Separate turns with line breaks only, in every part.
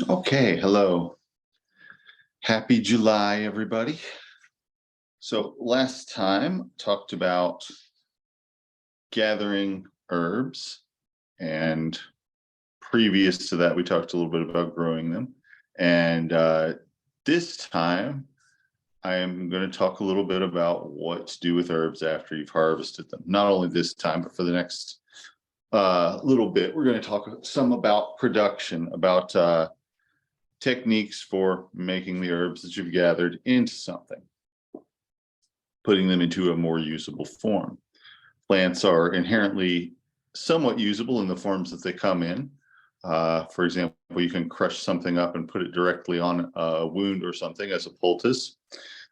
Okay, hello. Happy July, everybody. So last time talked about gathering herbs, and previous to that, we talked a little bit about growing them. And this time, I am going to talk a little bit about what to do with herbs after you've harvested them. Not only this time, but for the next little bit, we're going to talk some about production, about techniques for making the herbs that you've gathered into something, putting them into a more usable form. Plants are inherently somewhat usable in the forms that they come in. For example, you can crush something up and put it directly on a wound or something as a poultice.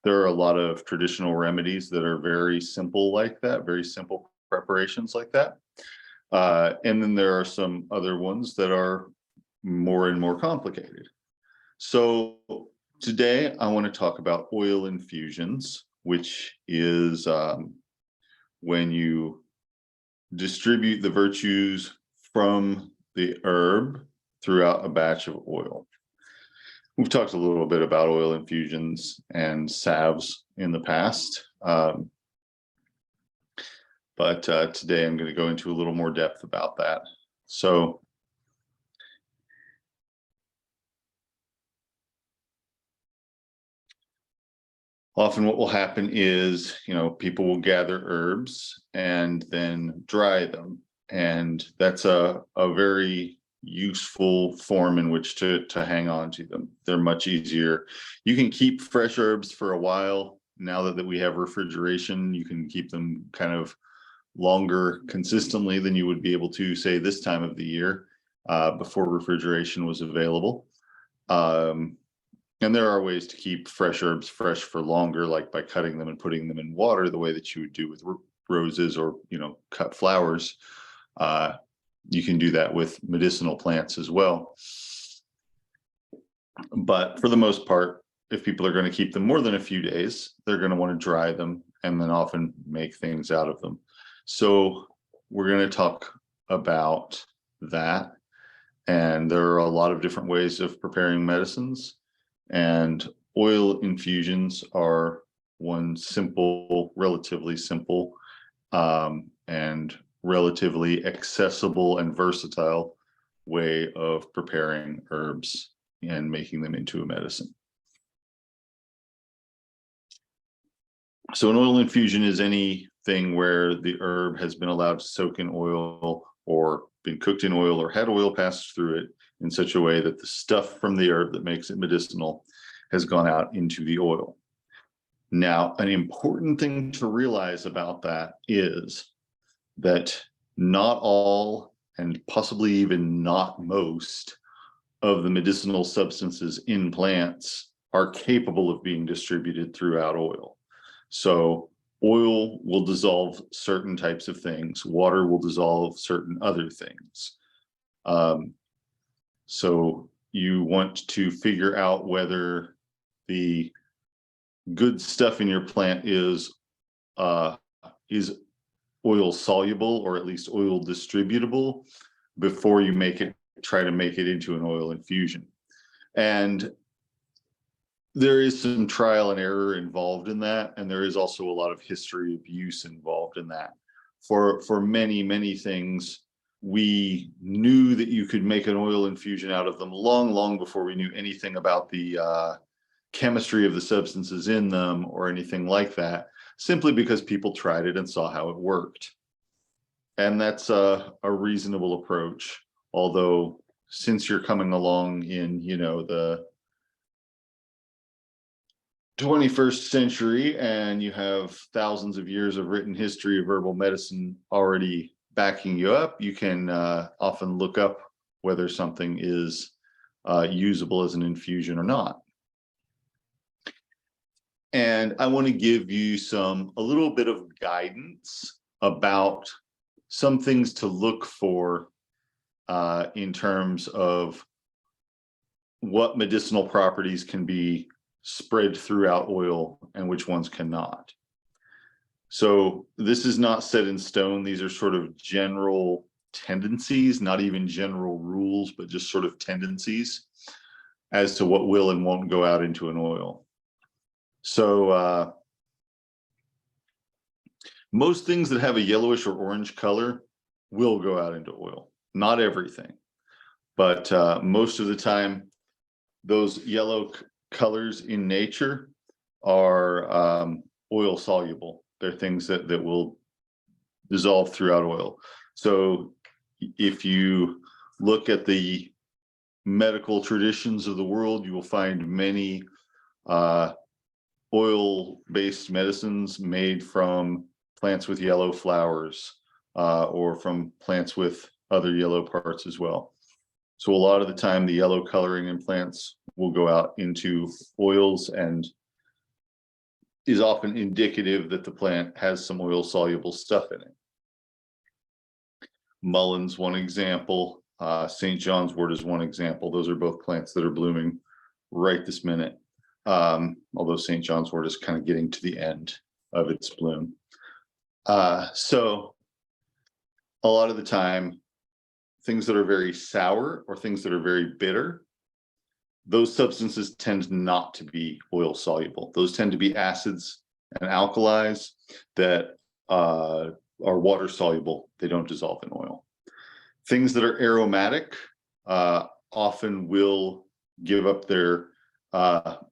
There are a lot of traditional remedies that are very simple like that, very simple preparations like that. And then there are some other ones that are more and more complicated. So today I want to talk about oil infusions, which is when you distribute the virtues from the herb throughout a batch of oil. We've talked a little bit about oil infusions and salves in the past, but today I'm going to go into a little more depth about that. So often what will happen is, people will gather herbs and then dry them. And that's a very useful form in which to hang on to them. They're much easier. You can keep fresh herbs for a while. Now that we have refrigeration, you can keep them kind of longer consistently than you would be able to, say, this time of the year, before refrigeration was available. And there are ways to keep fresh herbs fresh for longer, like by cutting them and putting them in water, the way that you would do with roses or, cut flowers. You can do that with medicinal plants as well. But for the most part, if people are going to keep them more than a few days, they're going to want to dry them and then often make things out of them. So we're going to talk about that. And there are a lot of different ways of preparing medicines. And oil infusions are one simple, relatively simple, and relatively accessible and versatile way of preparing herbs and making them into a medicine. So an oil infusion is anything where the herb has been allowed to soak in oil or been cooked in oil or had oil passed through it in such a way that the stuff from the herb that makes it medicinal has gone out into the oil. Now, an important thing to realize about that is that not all, and possibly even not most, of the medicinal substances in plants are capable of being distributed throughout oil. So oil will dissolve certain types of things. Water will dissolve certain other things. So you want to figure out whether the good stuff in your plant is oil soluble, or at least oil distributable, before you try to make it into an oil infusion. And there is some trial and error involved in that, and there is also a lot of history of use involved in that. For many, many things, we knew that you could make an oil infusion out of them long before we knew anything about the chemistry of the substances in them or anything like that, simply because people tried it and saw how it worked. And that's a reasonable approach. Although, since you're coming along in, the 21st century, and you have thousands of years of written history of herbal medicine already backing you up, you can often look up whether something is usable as an infusion or not. And I want to give you a little bit of guidance about some things to look for in terms of what medicinal properties can be spread throughout oil and which ones cannot. So this is not set in stone. These are sort of general tendencies, not even general rules, but just sort of tendencies as to what will and won't go out into an oil. So most things that have a yellowish or orange color will go out into oil. Not everything, but most of the time, those yellow colors in nature are oil soluble. They're things that will dissolve throughout oil. So if you look at the medical traditions of the world, you will find many oil-based medicines made from plants with yellow flowers or from plants with other yellow parts as well. So a lot of the time, the yellow coloring in plants will go out into oils and is often indicative that the plant has some oil-soluble stuff in it. Mulleins, one example. St. Johnswort is one example. Those are both plants that are blooming right this minute. Although St. Johnswort is kind of getting to the end of its bloom. So a lot of the time, things that are very sour or things that are very bitter, those substances tend not to be oil soluble. Those tend to be acids and alkalis that are water soluble. They don't dissolve in oil. Things that are aromatic often will give up their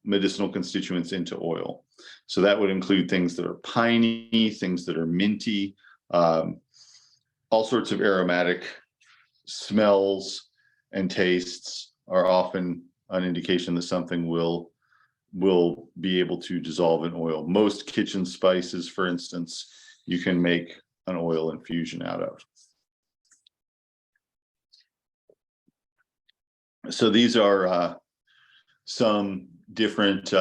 medicinal constituents into oil. So that would include things that are piney, things that are minty, all sorts of aromatic smells and tastes are often an indication that something will be able to dissolve in oil. Most kitchen spices, for instance, you can make an oil infusion out of. So these are some different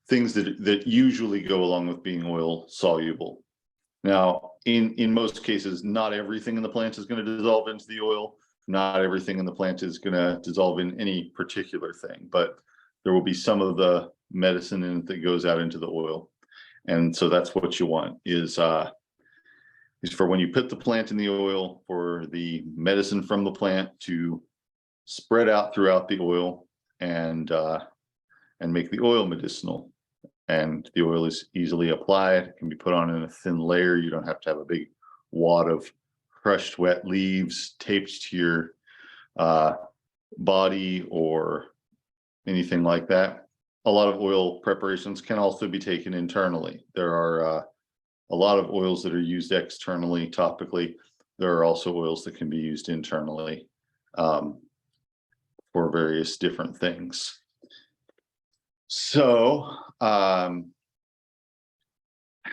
things that usually go along with being oil soluble. Now, in most cases, not everything in the plant is going to dissolve into the oil. Not everything in the plant is going to dissolve in any particular thing, but there will be some of the medicine in it that goes out into the oil. And so that's what you want is for when you put the plant in the oil, for the medicine from the plant to spread out throughout the oil and make the oil medicinal. And the oil is easily applied. It can be put on in a thin layer. You don't have to have a big wad of crushed wet leaves taped to your body or anything like that. A lot of oil preparations can also be taken internally. There are a lot of oils that are used externally, topically. There are also oils that can be used internally for various different things. So how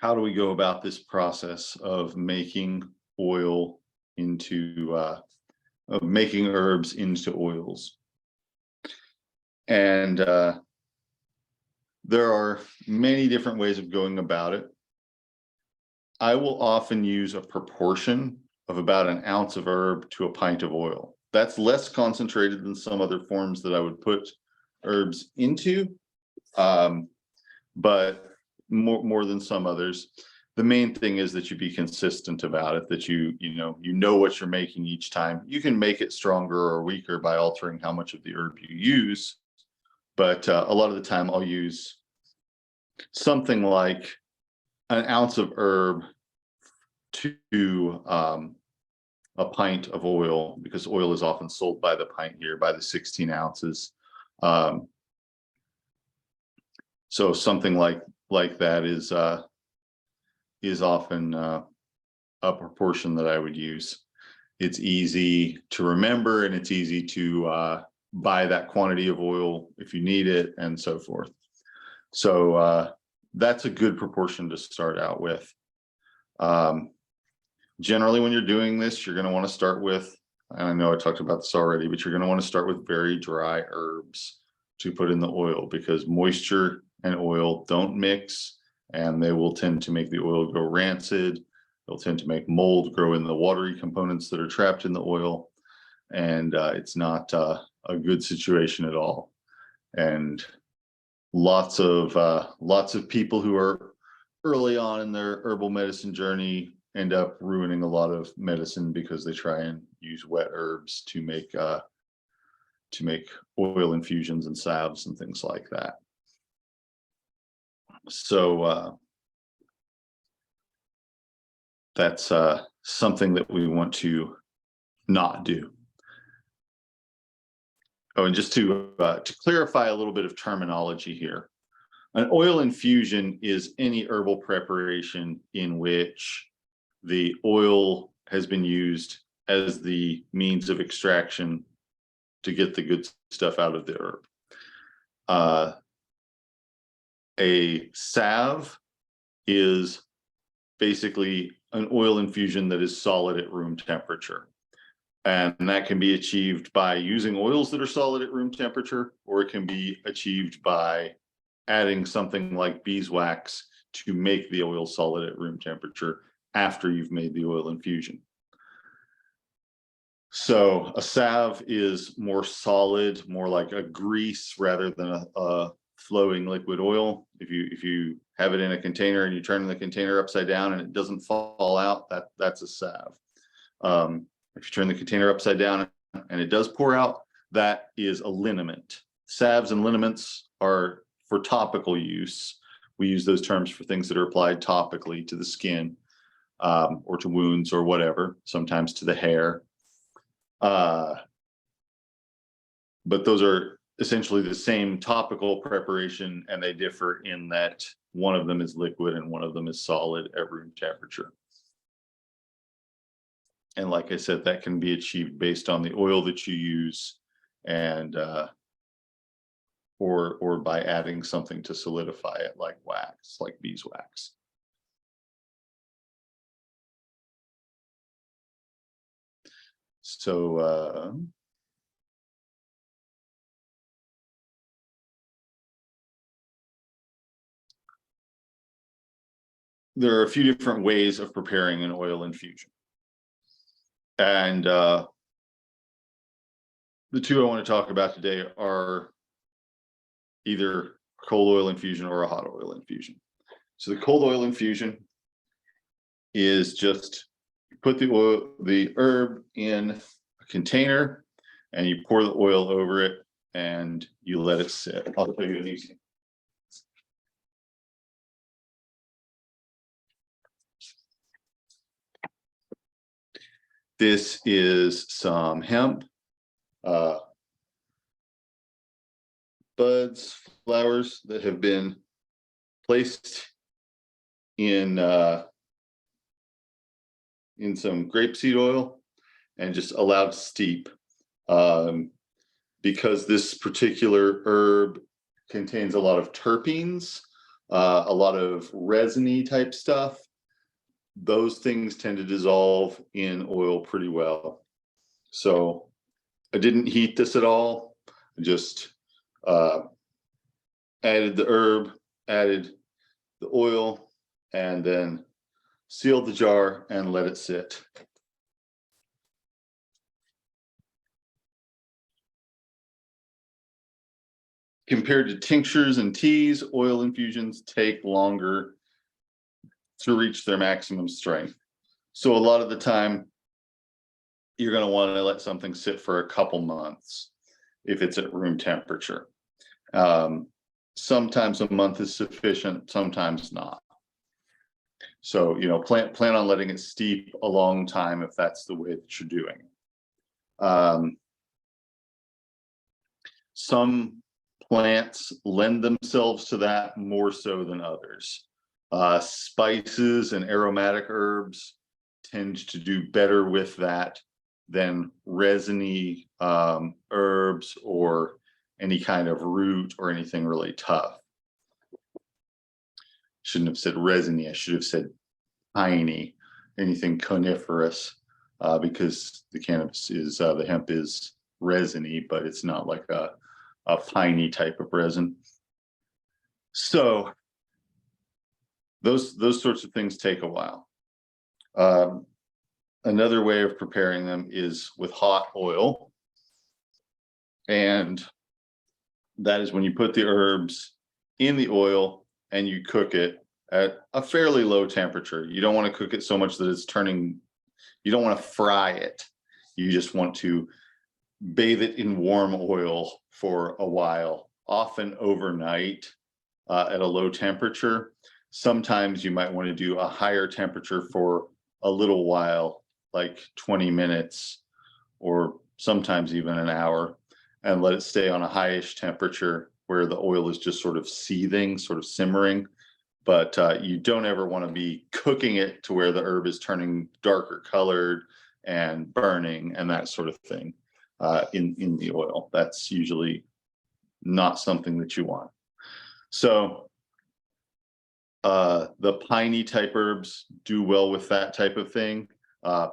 do we go about this process of making oil into, of making herbs into oils? And there are many different ways of going about it. I will often use a proportion of about an ounce of herb to a pint of oil. That's less concentrated than some other forms that I would put herbs into, but more than some others. The main thing is that you be consistent about it, that you know what you're making each time. You can make it stronger or weaker by altering how much of the herb you use, but a lot of the time I'll use something like an ounce of herb to a pint of oil, because oil is often sold by the pint here, by the 16 ounces. So something like that is often a proportion that I would use. It's easy to remember, and it's easy to buy that quantity of oil if you need it, and so forth. So that's a good proportion to start out with. Generally, when you're doing this, you're going to want to start with, and I know I talked about this already, but you're going to want to start with very dry herbs to put in the oil, because moisture and oil don't mix, and they will tend to make the oil go rancid. They'll tend to make mold grow in the watery components that are trapped in the oil, and it's not a good situation at all. And lots of people who are early on in their herbal medicine journey end up ruining a lot of medicine because they try and use wet herbs to make oil infusions and salves and things like that. So that's something that we want to not do. Oh, and just to clarify a little bit of terminology here, an oil infusion is any herbal preparation in which the oil has been used as the means of extraction to get the good stuff out of the herb. A salve is basically an oil infusion that is solid at room temperature. And that can be achieved by using oils that are solid at room temperature, or it can be achieved by adding something like beeswax to make the oil solid at room temperature after you've made the oil infusion. So a salve is more solid, more like a grease rather than a flowing liquid oil. If you have it in a container and you turn the container upside down and it doesn't fall out, that's a salve. If you turn the container upside down and it does pour out, that is a liniment. Salves and liniments are for topical use. We use those terms for things that are applied topically to the skin, or to wounds or whatever, sometimes to the hair. But those are essentially the same topical preparation, and they differ in that one of them is liquid and one of them is solid at room temperature. And like I said, that can be achieved based on the oil that you use, and or by adding something to solidify it, like wax, like beeswax. So there are a few different ways of preparing an oil infusion. And the two I want to talk about today are either a cold oil infusion or a hot oil infusion. So the cold oil infusion is just you put the herb in a container and you pour the oil over it and you let it sit. I'll show you an easy. This is some hemp, buds, flowers that have been placed in some grapeseed oil and just allowed to steep. Because this particular herb contains a lot of terpenes, a lot of resiny type stuff, those things tend to dissolve in oil pretty well. So I didn't heat this at all. I just added the herb, added the oil, and then sealed the jar and let it sit. Compared to tinctures and teas, oil infusions take longer to reach their maximum strength. So a lot of the time, you're going to want to let something sit for a couple months if it's at room temperature. Sometimes a month is sufficient, sometimes not. So, plan on letting it steep a long time if that's the way that you're doing. Some plants lend themselves to that more so than others. Spices and aromatic herbs tend to do better with that than resiny herbs or any kind of root or anything really tough. Shouldn't have said resiny, I should have said piney, anything coniferous, because the cannabis is, the hemp is resiny, but it's not like a piney type of resin. So those sorts of things take a while. Another way of preparing them is with hot oil. And that is when you put the herbs in the oil and you cook it at a fairly low temperature. You don't want to cook it so much that it's turning, you don't want to fry it. You just want to bathe it in warm oil for a while, often overnight at a low temperature. Sometimes you might want to do a higher temperature for a little while, like 20 minutes or sometimes even an hour, and let it stay on a highish temperature where the oil is just sort of seething, sort of simmering. But you don't ever want to be cooking it to where the herb is turning darker colored and burning and that sort of thing in the oil. That's usually not something that you want. So the piney type herbs do well with that type of thing.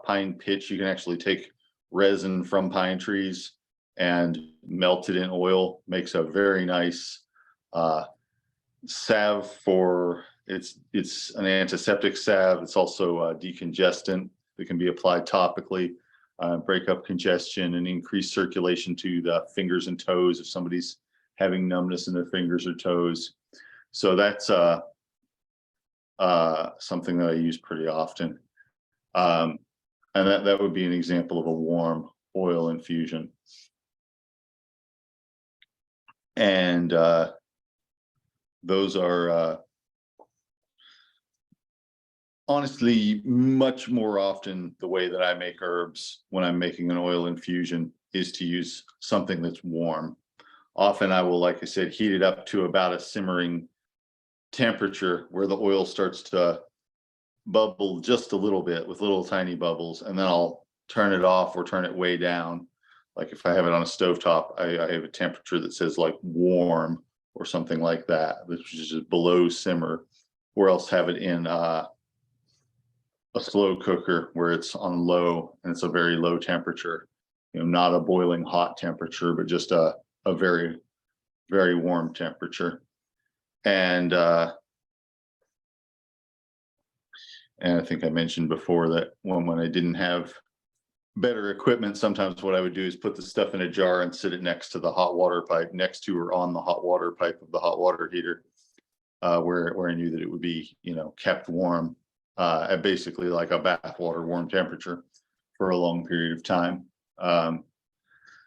Pine pitch, you can actually take resin from pine trees and melt it in oil, makes a very nice salve for, it's an antiseptic salve. It's also a decongestant that can be applied topically, break up congestion and increase circulation to the fingers and toes if somebody's having numbness in their fingers or toes. So that's something that I use pretty often. And that would be an example of a warm oil infusion. And those are honestly much more often the way that I make herbs when I'm making an oil infusion is to use something that's warm. Often I will, like I said, heat it up to about a simmering temperature where the oil starts to bubble just a little bit with little tiny bubbles, and then I'll turn it off or turn it way down. Like if I have it on a stovetop, I have a temperature that says like warm or something like that, which is just below simmer, or else have it in a slow cooker where it's on low and it's a very low temperature, not a boiling hot temperature, but just a very, very warm temperature. And I think I mentioned before that when I didn't have better equipment, sometimes what I would do is put the stuff in a jar and sit it next to the hot water pipe, next to or on the hot water pipe of the hot water heater, where I knew that it would be, kept warm at basically like a bath water warm temperature for a long period of time.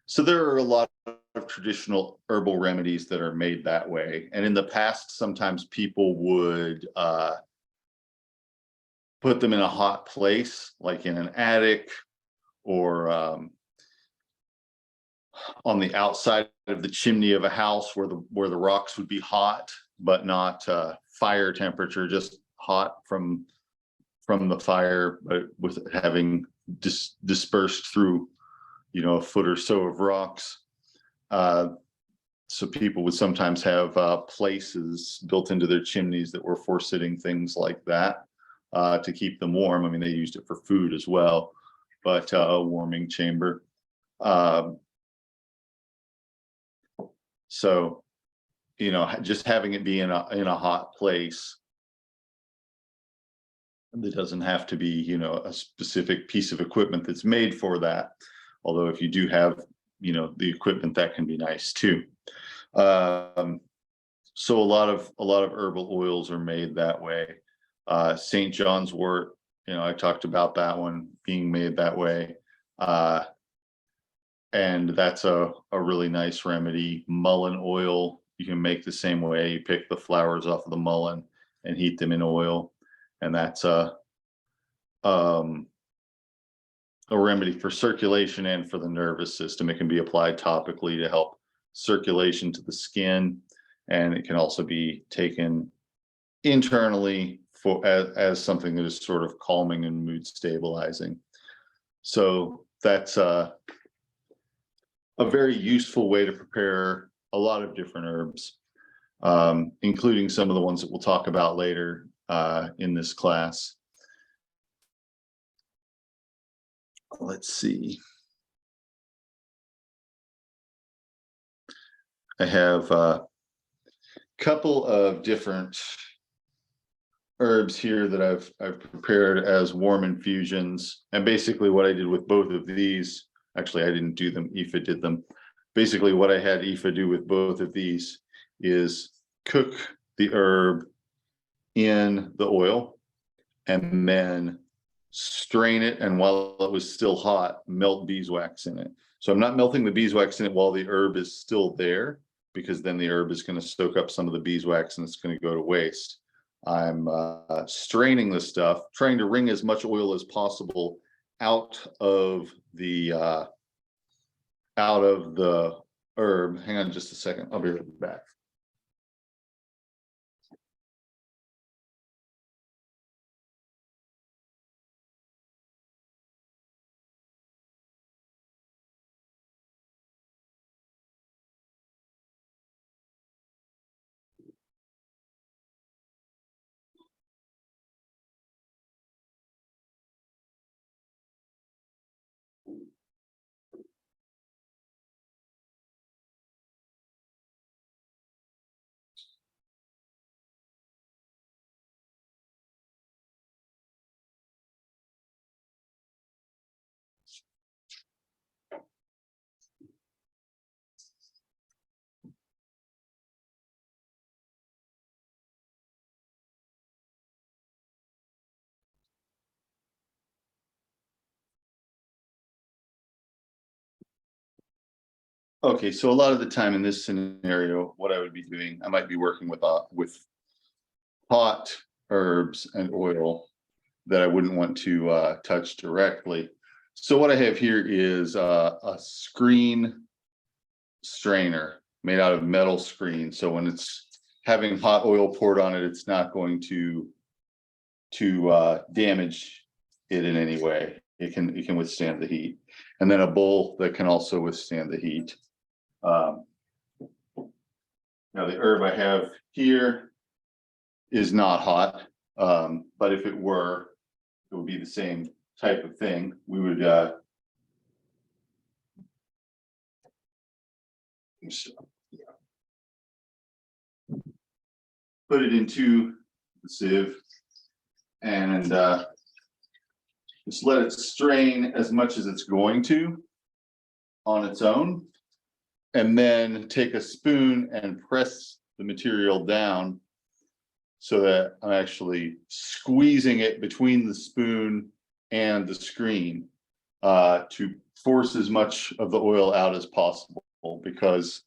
So there are a lot of traditional herbal remedies that are made that way. And in the past, sometimes people would put them in a hot place, like in an attic or on the outside of the chimney of a house where the rocks would be hot, but not fire temperature, just hot from the fire, but with having dispersed through, a foot or so of rocks. So people would sometimes have places built into their chimneys that were for sitting things like that to keep them warm. I mean, they used it for food as well, but a warming chamber. So, just having it be in a hot place. It doesn't have to be, a specific piece of equipment that's made for that. Although if you do have, the equipment, that can be nice too. So a lot of herbal oils are made that way. St. John's wort, I talked about that one being made that way. And that's a really nice remedy. Mullein oil, you can make the same way. You pick the flowers off of the mullein and heat them in oil. And that's a remedy for circulation and for the nervous system. It can be applied topically to help circulation to the skin, and it can also be taken internally as something that is sort of calming and mood stabilizing. So that's a very useful way to prepare a lot of different herbs, including some of the ones that we'll talk about later in this class. Let's see. I have a couple of different herbs here that I've prepared as warm infusions. And basically what I did with both of these, actually I didn't do them, Aoife did them. Basically what I had Aoife do with both of these is cook the herb in the oil and then strain it, and while it was still hot, melt beeswax in it. So I'm not melting the beeswax in it while the herb is still there, because then the herb is going to soak up some of the beeswax and it's going to go to waste. I'm straining the stuff, trying to wring as much oil as possible out of the herb. Hang on just a second. I'll be right back. Okay, so a lot of the time in this scenario, what I would be doing, I might be working with hot herbs and oil that I wouldn't want to touch directly. So what I have here is a screen strainer made out of metal screen. So when it's having hot oil poured on it, it's not going to damage it in any way. It can withstand the heat. And then a bowl that can also withstand the heat. Now the herb I have here is not hot, but if it were, it would be the same type of thing. We would put it into the sieve and just let it strain as much as it's going to on its own, and then take a spoon and press the material down so that I'm actually squeezing it between the spoon and the screen to force as much of the oil out as possible, because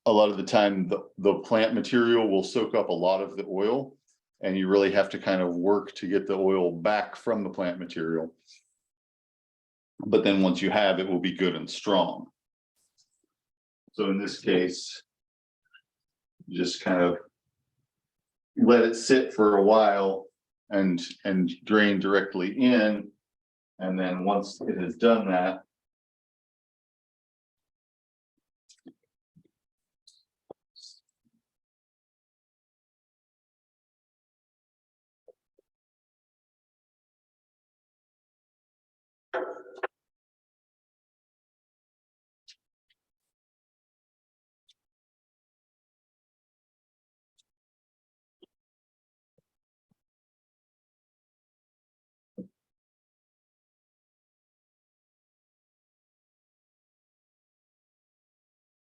a lot of the time the plant material will soak up a lot of the oil, and you really have to kind of work to get the oil back from the plant material. But then once you have it, will be good and strong. So in this case, just kind of let it sit for a while and drain directly in. And then once it has done that,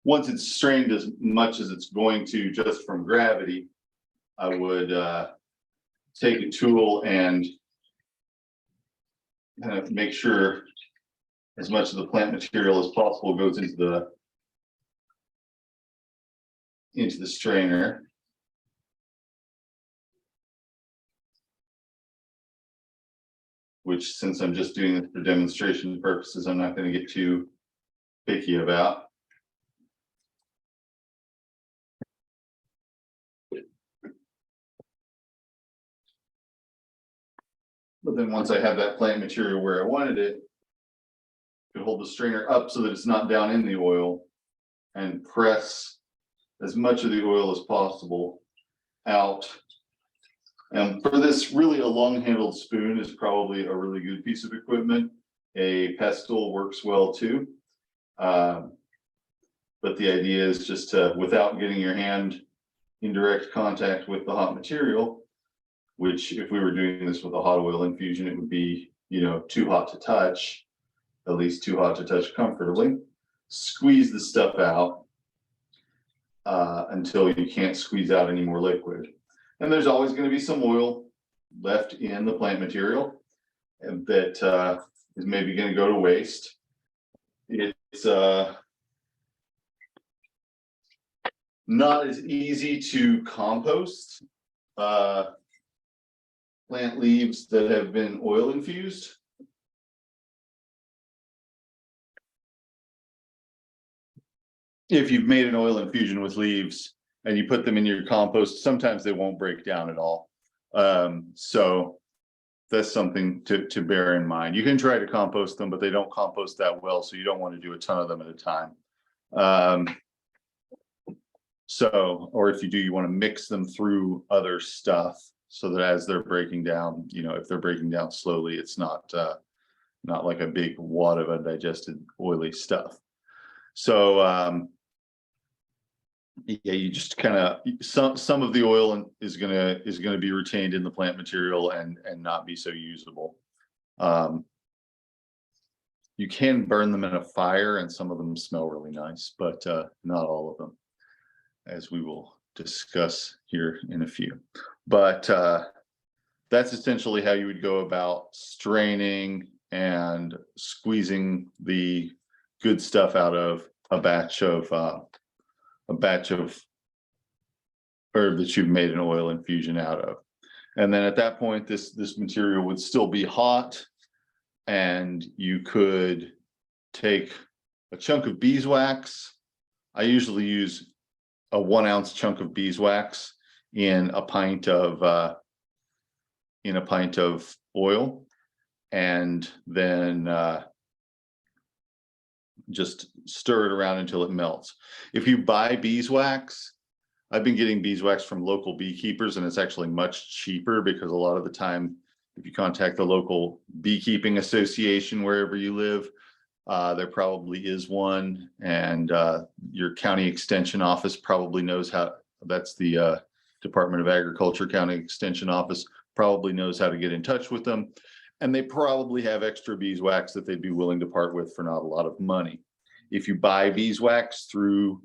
once it's strained as much as it's going to just from gravity, I would take a tool and kind of make sure as much of the plant material as possible goes into the strainer. Which, since I'm just doing this for demonstration purposes, I'm not going to get too picky about. But then once I have that plant material where I wanted it, I could hold the strainer up so that it's not down in the oil and press as much of the oil as possible out. And for this, really a long-handled spoon is probably a really good piece of equipment. A pestle works well too. But the idea is just to, without getting your hand in direct contact with the hot material, which if we were doing this with a hot oil infusion, it would be, too hot to touch, at least too hot to touch comfortably. Squeeze the stuff out until you can't squeeze out any more liquid. And there's always going to be some oil left in the plant material that is maybe going to go to waste. It's not as easy to compost plant leaves that have been oil infused. If you've made an oil infusion with leaves and you put them in your compost, sometimes they won't break down at all. So that's something to bear in mind. You can try to compost them, but they don't compost that well, so you don't want to do a ton of them at a time. Or if you do, you want to mix them through other stuff so that as they're breaking down, if they're breaking down slowly, it's not like a big wad of undigested oily stuff. So yeah, you just kind of some of the oil is gonna be retained in the plant material and not be so usable. You can burn them in a fire, and some of them smell really nice, but not all of them, as we will discuss here in a few. But that's essentially how you would go about straining and squeezing the good stuff out of a batch of herb that you've made an oil infusion out of. And then at that point, this material would still be hot, and you could take a chunk of beeswax. I usually use a 1 ounce chunk of beeswax in a pint of oil, and then just stir it around until it melts. If you buy beeswax, I've been getting beeswax from local beekeepers, and it's actually much cheaper because a lot of the time, if you contact the local beekeeping association wherever you live, there probably is one, and your county extension office probably knows how. That's the Department of Agriculture County Extension Office probably knows how to get in touch with them. And they probably have extra beeswax that they'd be willing to part with for not a lot of money. If you buy beeswax through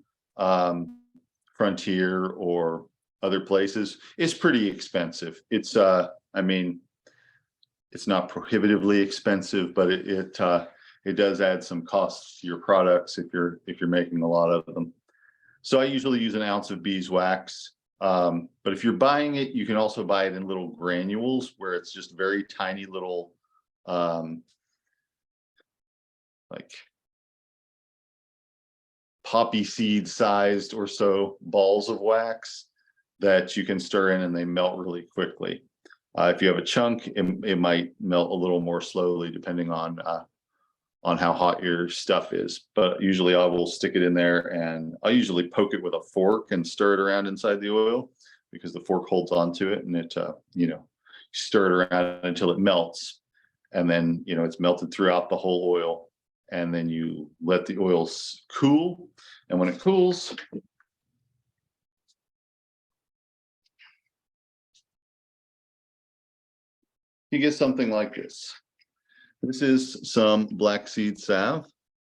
Frontier or other places, it's pretty expensive. It's it's not prohibitively expensive, but it does add some costs to your products if you're making a lot of them. So I usually use 1 ounce of beeswax. But if you're buying it, you can also buy it in little granules where it's just very tiny little, like poppy seed sized or so balls of wax that you can stir in, and they melt really quickly. If you have a chunk, it might melt a little more slowly depending on how hot your stuff is. But usually I will stick it in there, and I usually poke it with a fork and stir it around inside the oil, because the fork holds onto it, and it stir it around until it melts, and then it's melted throughout the whole oil, and then you let the oil cool, and when it cools, you get something like this. This is some black seed salve,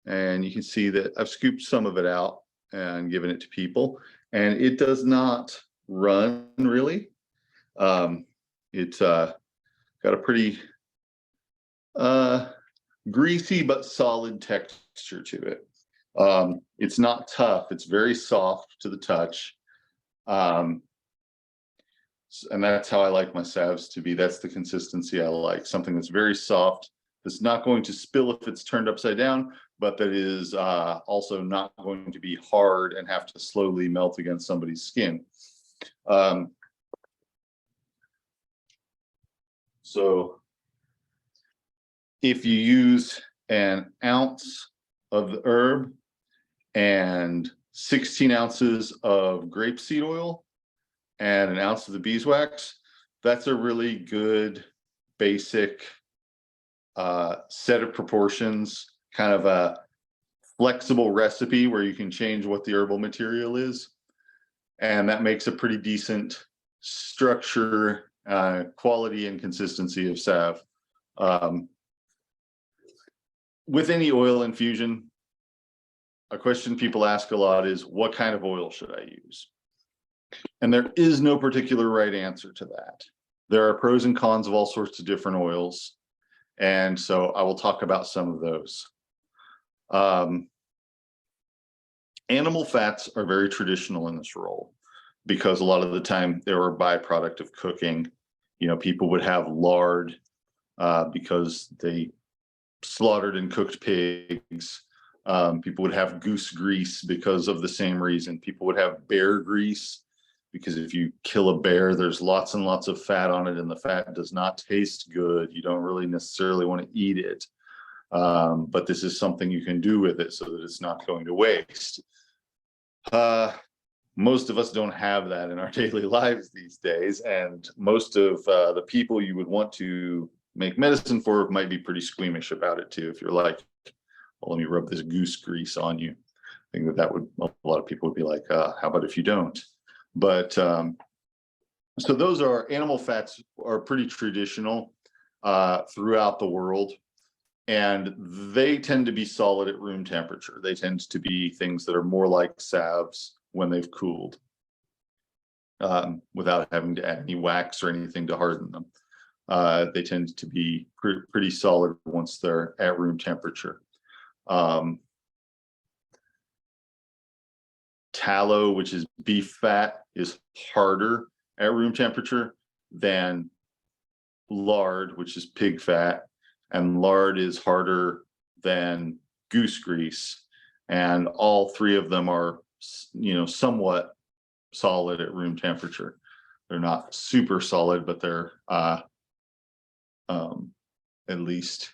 and you can see that I've scooped some of it out and given it to people, and it does not run really. It's got a pretty greasy but solid texture to it. It's not tough. It's very soft to the touch. And that's how I like my salves to be. That's the consistency I like. Something that's very soft, that's not going to spill if it's turned upside down, but that is also not going to be hard and have to slowly melt against somebody's skin. So if you use 1 ounce of the herb and 16 ounces of grapeseed oil and 1 ounce of the beeswax, that's a really good basic set of proportions, kind of a flexible recipe where you can change what the herbal material is. And that makes a pretty decent structure, quality, and consistency of salve. With any oil infusion, a question people ask a lot is, what kind of oil should I use? And there is no particular right answer to that. There are pros and cons of all sorts of different oils. And so I will talk about some of those. Animal fats are very traditional in this role because a lot of the time they were a byproduct of cooking. You know, people would have lard because they slaughtered and cooked pigs. People would have goose grease because of the same reason. People would have bear grease because if you kill a bear, there's lots and lots of fat on it, and the fat does not taste good. You don't really necessarily want to eat it. But this is something you can do with it so that it's not going to waste. Most of us don't have that in our daily lives these days, and most of the people you would want to make medicine for might be pretty squeamish about it too. If you're like, well, let me rub this goose grease on you, I think that would, a lot of people would be like, how about if you don't? But so those are, animal fats are pretty traditional throughout the world, and they tend to be solid at room temperature. They tend to be things that are more like salves when they've cooled, without having to add any wax or anything to harden them. They tend to be pretty solid once they're at room temperature. Tallow, which is beef fat, is harder at room temperature than lard, which is pig fat, and lard is harder than goose grease. And all three of them are, you know, somewhat solid at room temperature. They're not super solid, but they're at least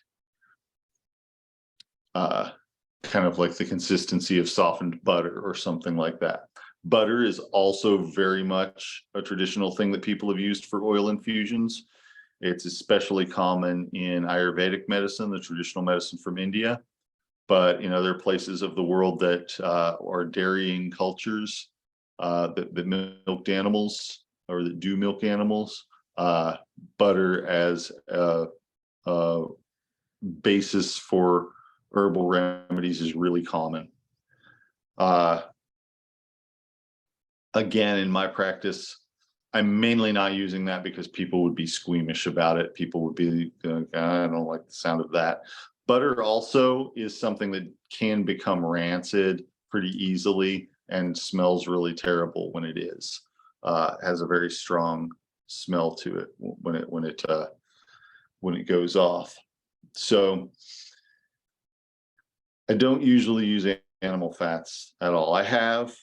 kind of like the consistency of softened butter or something like that. Butter is also very much a traditional thing that people have used for oil infusions. It's especially common in Ayurvedic medicine, the traditional medicine from India. But in other places of the world that are dairying cultures that milked animals or that do milk animals, butter as a basis for herbal remedies is really common. Again, in my practice, I'm mainly not using that because people would be squeamish about it. People would be, I don't like the sound of that. Butter also is something that can become rancid pretty easily and smells really terrible when it is. Has a very strong smell to it when it goes off. So I don't usually use animal fats at all. I have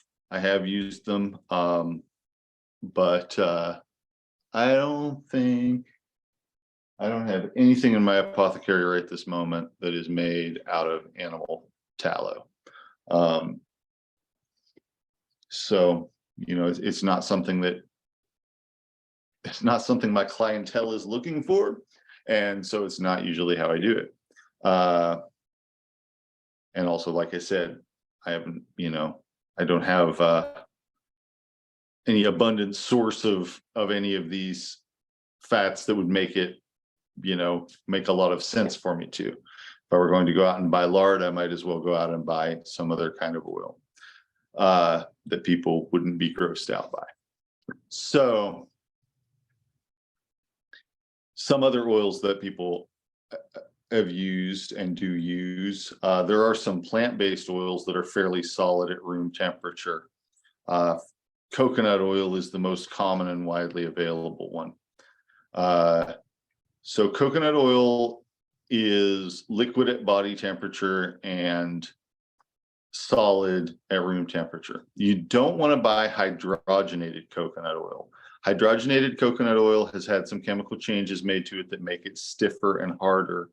used them, but I don't have anything in my apothecary right this moment that is made out of animal tallow. So, you know, it's not something my clientele is looking for. And so it's not usually how I do it. And also, like I said, I haven't, you know, I don't have any abundant source of any of these fats that would make it, you know, make a lot of sense for me to. If I were going to go out and buy lard, I might as well go out and buy some other kind of oil that people wouldn't be grossed out by. So some other oils that people have used and do use, there are some plant-based oils that are fairly solid at room temperature. Coconut oil is the most common and widely available one. So coconut oil is liquid at body temperature and solid at room temperature. You don't want to buy hydrogenated coconut oil. Hydrogenated coconut oil has had some chemical changes made to it that make it stiffer and harder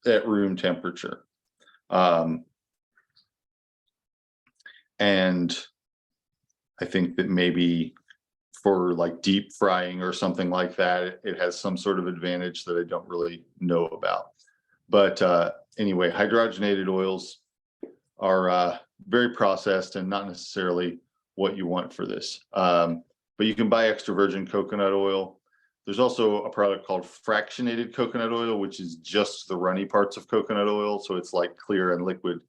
at room temperature. And I think that maybe for like deep frying or something like that, it has some sort of advantage that I don't really know about. But anyway, hydrogenated oils are very processed and not necessarily what you want for this. But you can buy extra virgin coconut oil. There's also a product called fractionated coconut oil, which is just the runny parts of coconut oil. So it's like clear and liquid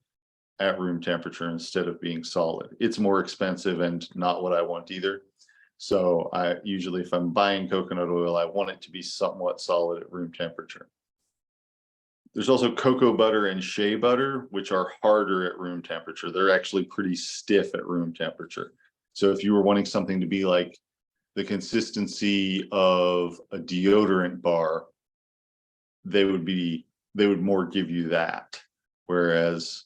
at room temperature instead of being solid. It's more expensive and not what I want either. So I usually, if I'm buying coconut oil, I want it to be somewhat solid at room temperature. There's also cocoa butter and shea butter, which are harder at room temperature. They're actually pretty stiff at room temperature. So if you were wanting something to be like the consistency of a deodorant bar, they would more give you that. Whereas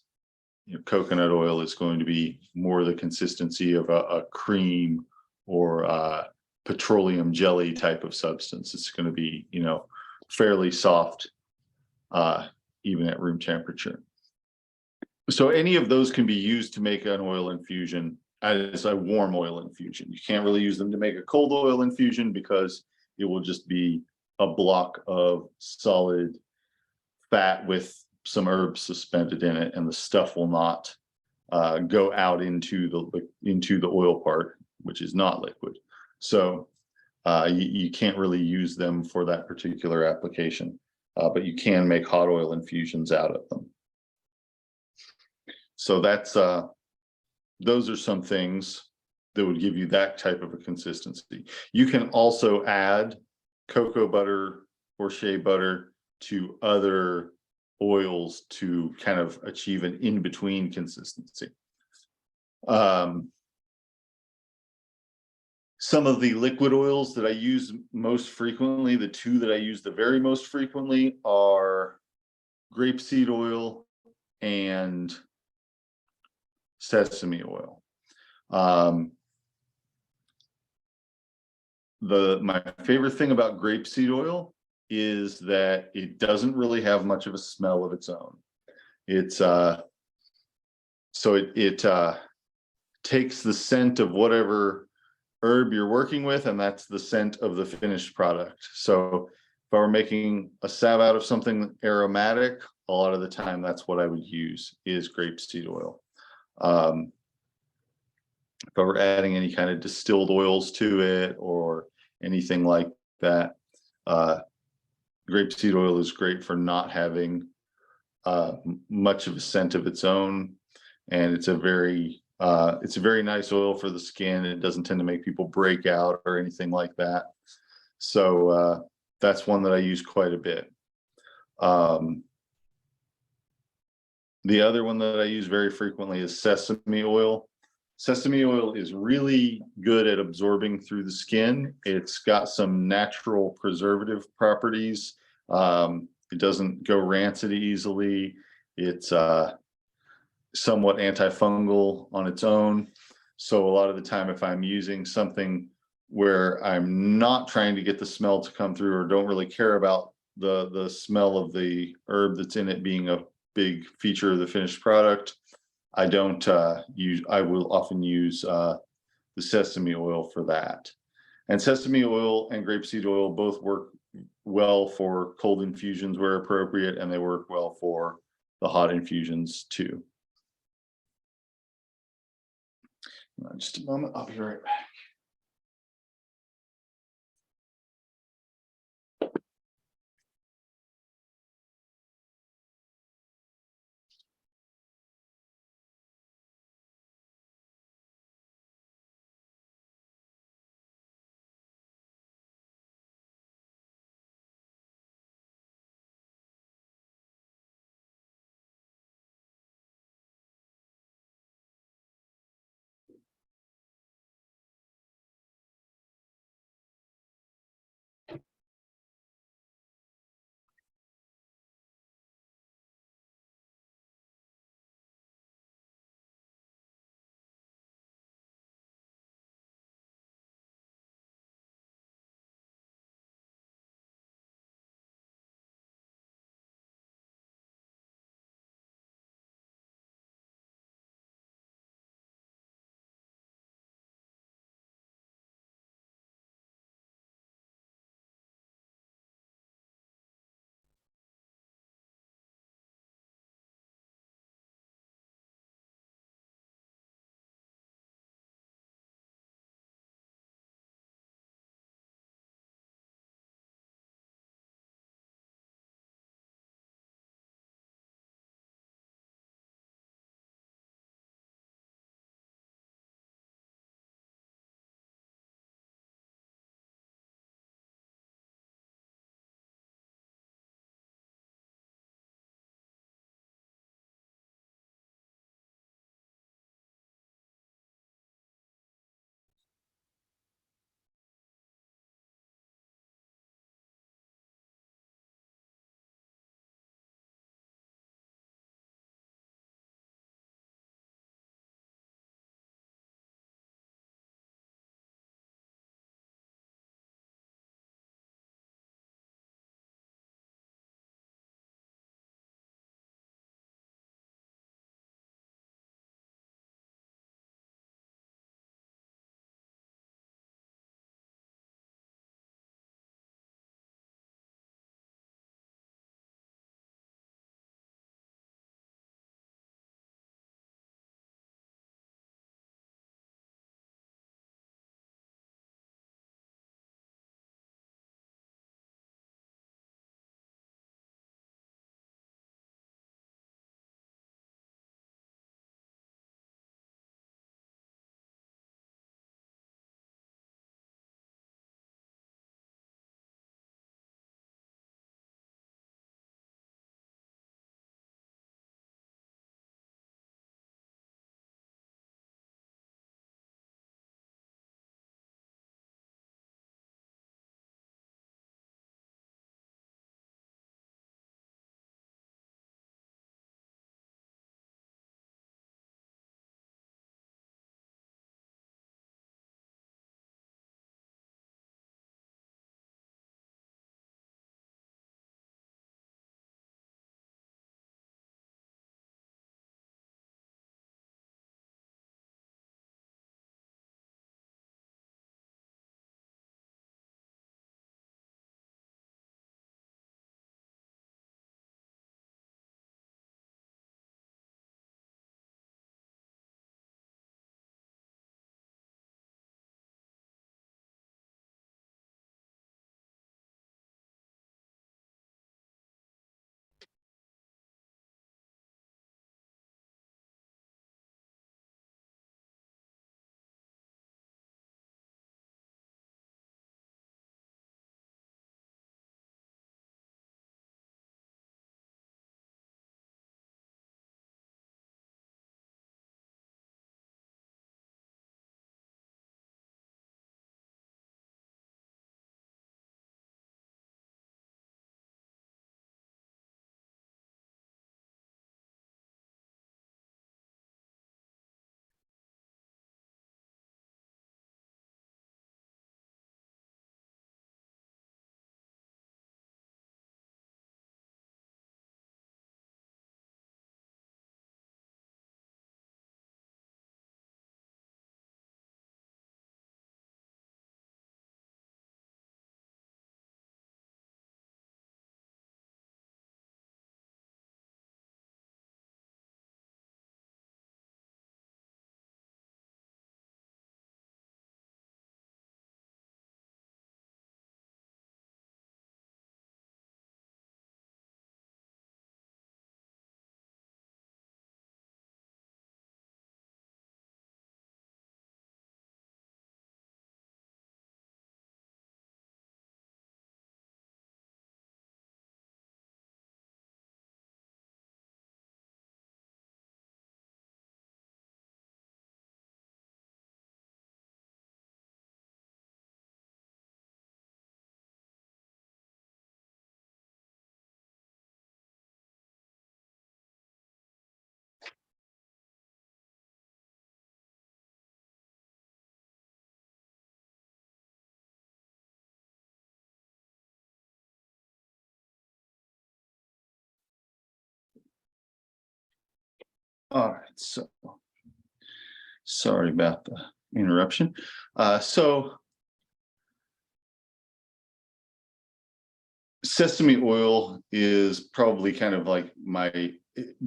coconut oil is going to be more the consistency of a cream or petroleum jelly type of substance. It's going to be, fairly soft, even at room temperature. So any of those can be used to make an oil infusion as a warm oil infusion. You can't really use them to make a cold oil infusion because it will just be a block of solid fat with some herbs suspended in it, and the stuff will not go out into the oil part, which is not liquid. So you can't really use them for that particular application, but you can make hot oil infusions out of them. So that's those are some things that would give you that type of a consistency. You can also add cocoa butter or shea butter to other oils to kind of achieve an in-between consistency. Some of the liquid oils that I use most frequently, the two that I use the very most frequently are grapeseed oil and sesame oil. My favorite thing about grapeseed oil is that it doesn't really have much of a smell of its own. It's so it takes the scent of whatever herb you're working with, and that's the scent of the finished product. So if I were making a salve out of something aromatic, a lot of the time that's what I would use is grapeseed oil. If I were adding any kind of distilled oils to it or anything like that, grapeseed oil is great for not having much of a scent of its own, and it's a very nice oil for the skin. It doesn't tend to make people break out or anything like that. So that's one that I use quite a bit. The other one that I use very frequently is sesame oil. Sesame oil is really good at absorbing through the skin. It's got some natural preservative properties. It doesn't go rancid easily. It's somewhat antifungal on its own. So a lot of the time, if I'm using something where I'm not trying to get the smell to come through or don't really care about the smell of the herb that's in it being a big feature of the finished product, I will often use the sesame oil for that. And sesame oil and grapeseed oil both work well for cold infusions where appropriate, and they work well for the hot infusions too. Just a moment, I'll be right back. All right, so sorry about the interruption. So sesame oil is probably kind of like my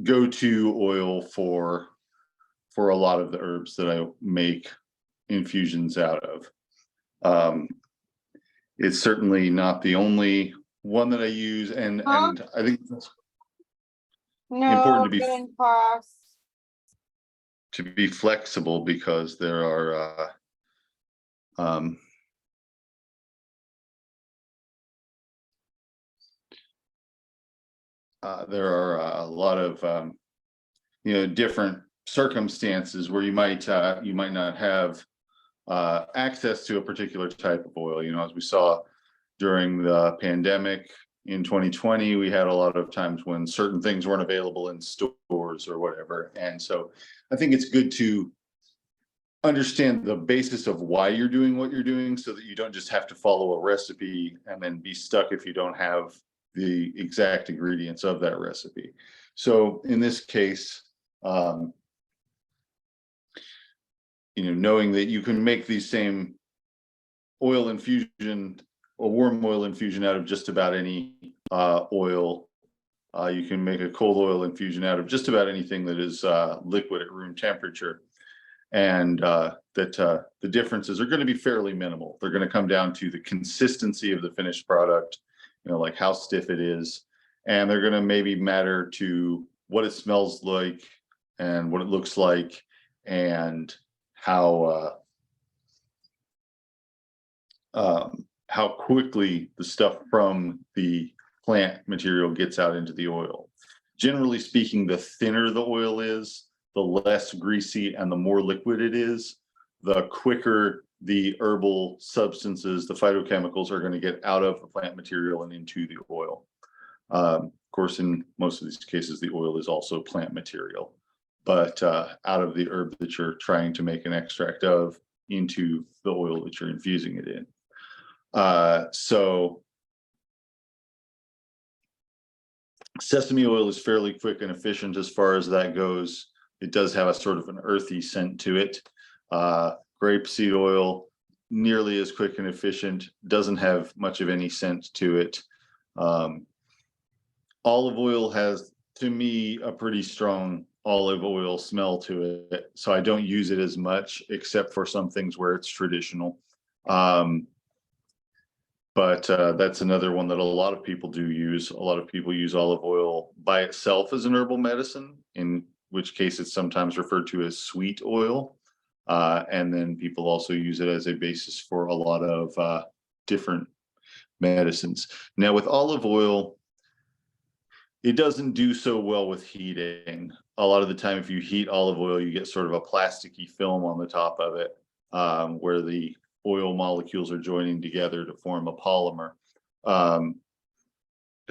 go-to oil for a lot of the herbs that I make infusions out of. Um, it's certainly not the only one that I use, and
Huh?
and I think it's important
No, getting past.
to be flexible because um, there are a lot of different circumstances where you might not have access to a particular type of oil. As we saw during the pandemic in 2020, we had a lot of times when certain things weren't available in stores or whatever. And so I think it's good to understand the basis of why you're doing what you're doing so that you don't just have to follow a recipe and then be stuck if you don't have the exact ingredients of that recipe. So in this case, knowing that you can make these same oil infusion, a warm oil infusion out of just about any oil. You can make a cold oil infusion out of just about anything that is liquid at room temperature. And that the differences are going to be fairly minimal. They're going to come down to the consistency of the finished product, like how stiff it is. And they're going to maybe matter to what it smells like and what it looks like and how quickly the stuff from the plant material gets out into the oil. Generally speaking, the thinner the oil is, the less greasy and the more liquid it is, the quicker the herbal substances, the phytochemicals, are going to get out of the plant material and into the oil. Of course, in most of these cases, the oil is also plant material, but out of the herb that you're trying to make an extract of into the oil that you're infusing it in. So sesame oil is fairly quick and efficient as far as that goes. It does have a sort of an earthy scent to it. Grapeseed oil, nearly as quick and efficient, doesn't have much of any scent to it. Olive oil has, to me, a pretty strong olive oil smell to it. So I don't use it as much, except for some things where it's traditional. But that's another one that a lot of people do use. A lot of people use olive oil by itself as an herbal medicine, in which case it's sometimes referred to as sweet oil. And then people also use it as a basis for a lot of different medicines. Now, with olive oil, it doesn't do so well with heating. A lot of the time, if you heat olive oil, you get sort of a plasticky film on the top of it, where the oil molecules are joining together to form a polymer.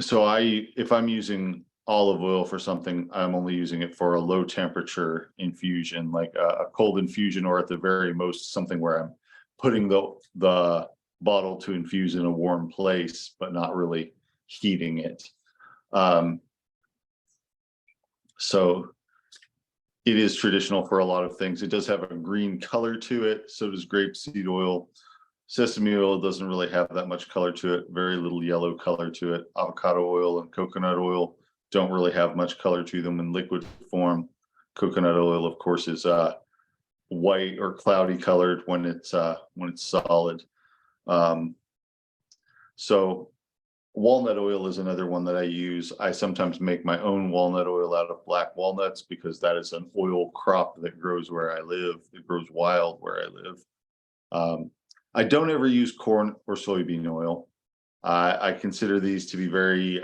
So if I'm using olive oil for something, I'm only using it for a low temperature infusion, like a cold infusion, or at the very most, something where I'm putting the bottle to infuse in a warm place, but not really heating it. So it is traditional for a lot of things. It does have a green color to it. So does grapeseed oil. Sesame oil doesn't really have that much color to it. Very little yellow color to it. Avocado oil and coconut oil don't really have much color to them in liquid form. Coconut oil, of course, is white or cloudy colored when it's solid. So walnut oil is another one that I use. I sometimes make my own walnut oil out of black walnuts because that is an oil crop that grows where I live. It grows wild where I live. I don't ever use corn or soybean oil. I consider these to be very,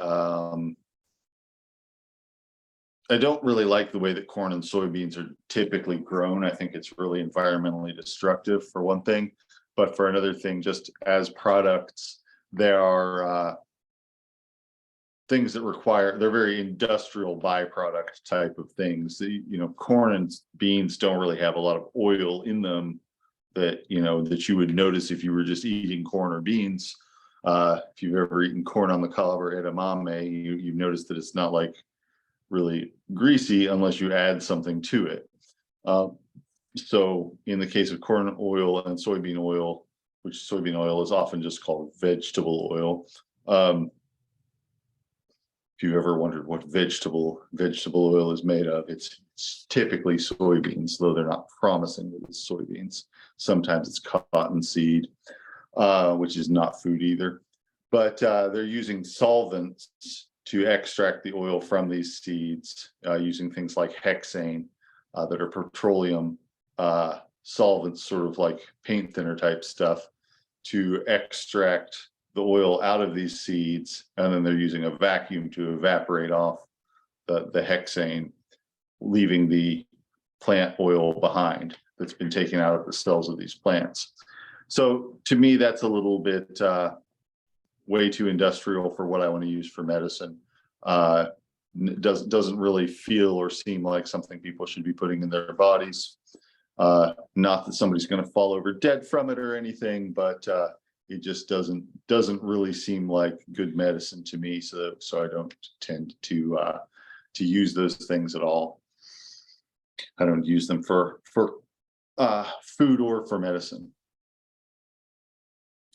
I don't really like the way that corn and soybeans are typically grown. I think it's really environmentally destructive, for one thing. But for another thing, just as products, there are things that they're very industrial byproduct type of things. Corn and beans don't really have a lot of oil in them that you would notice if you were just eating corn or beans. If you've ever eaten corn on the cob or edamame, you've noticed that it's not like really greasy unless you add something to it. So in the case of corn oil and soybean oil, which soybean oil is often just called vegetable oil. If you've ever wondered what vegetable oil is made of, it's typically soybeans, though they're not promising that it's soybeans. Sometimes it's cottonseed, which is not food either. But they're using solvents to extract the oil from these seeds, using things like hexane that are petroleum solvents, sort of like paint thinner type stuff, to extract the oil out of these seeds, and then they're using a vacuum to evaporate off the hexane, leaving the plant oil behind that's been taken out of the cells of these plants. So to me, that's a little bit way too industrial for what I want to use for medicine. Doesn't really feel or seem like something people should be putting in their bodies. Not that somebody's going to fall over dead from it or anything, but it just doesn't really seem like good medicine to me. So I don't tend to use those things at all. I don't use them for food or for medicine.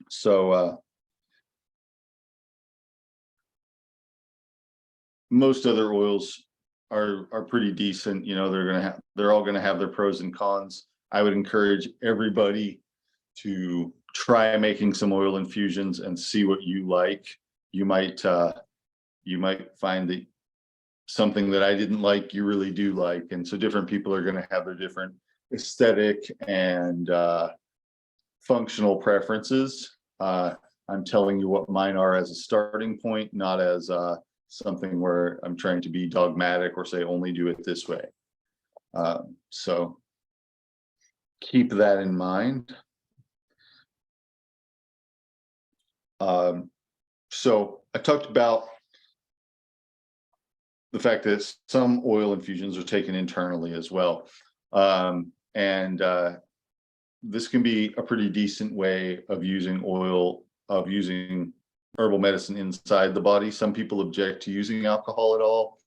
So most other oils are pretty decent. You know, they're all going to have their pros and cons. I would encourage everybody to try making some oil infusions and see what you like. You might find that something that I didn't like, you really do like. And so different people are going to have their different aesthetic and functional preferences. I'm telling you what mine are as a starting point, not as something where I'm trying to be dogmatic or say only do it this way. So keep that in mind. So I talked about the fact that some oil infusions are taken internally as well. And this can be a pretty decent way of using herbal medicine inside the body. Some people object to using alcohol at all.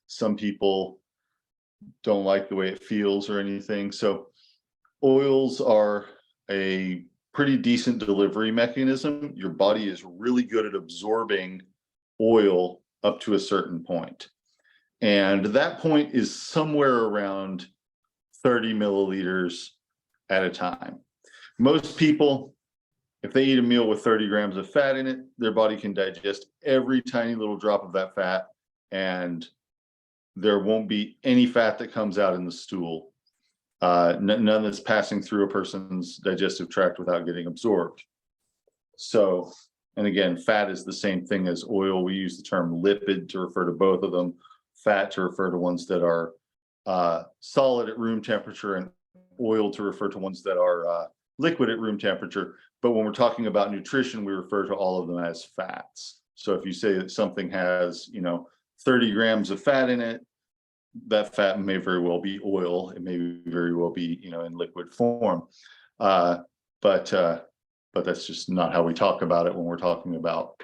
Some people don't like the way it feels or anything. So oils are a pretty decent delivery mechanism. Your body is really good at absorbing oil up to a certain point. And that point is somewhere around 30 milliliters at a time. Most people, if they eat a meal with 30 grams of fat in it, their body can digest every tiny little drop of that fat, and there won't be any fat that comes out in the stool. None that's passing through a person's digestive tract without getting absorbed. So, and again, fat is the same thing as oil. We use the term lipid to refer to both of them, fat to refer to ones that are solid at room temperature, and oil to refer to ones that are liquid at room temperature. But when we're talking about nutrition, we refer to all of them as fats. So if you say that something has, 30 grams of fat in it, that fat may very well be oil. It may very well be, in liquid form. But that's just not how we talk about it when we're talking about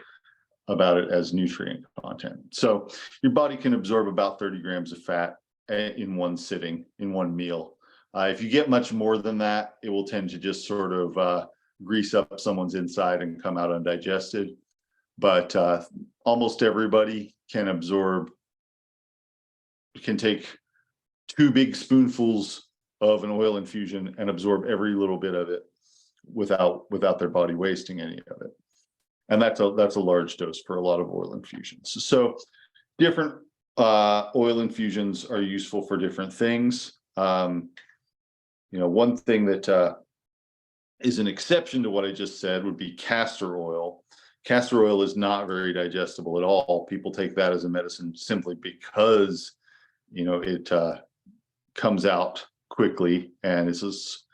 it as nutrient content. So your body can absorb about 30 grams of fat in one sitting, in one meal. If you get much more than that, it will tend to just sort of grease up someone's inside and come out undigested. But almost everybody can take 2 big spoonfuls of an oil infusion and absorb every little bit of it without their body wasting any of it. And that's a large dose for a lot of oil infusions. So different oil infusions are useful for different things. One thing that is an exception to what I just said would be castor oil. Castor oil is not very digestible at all. People take that as a medicine simply because it comes out quickly and is just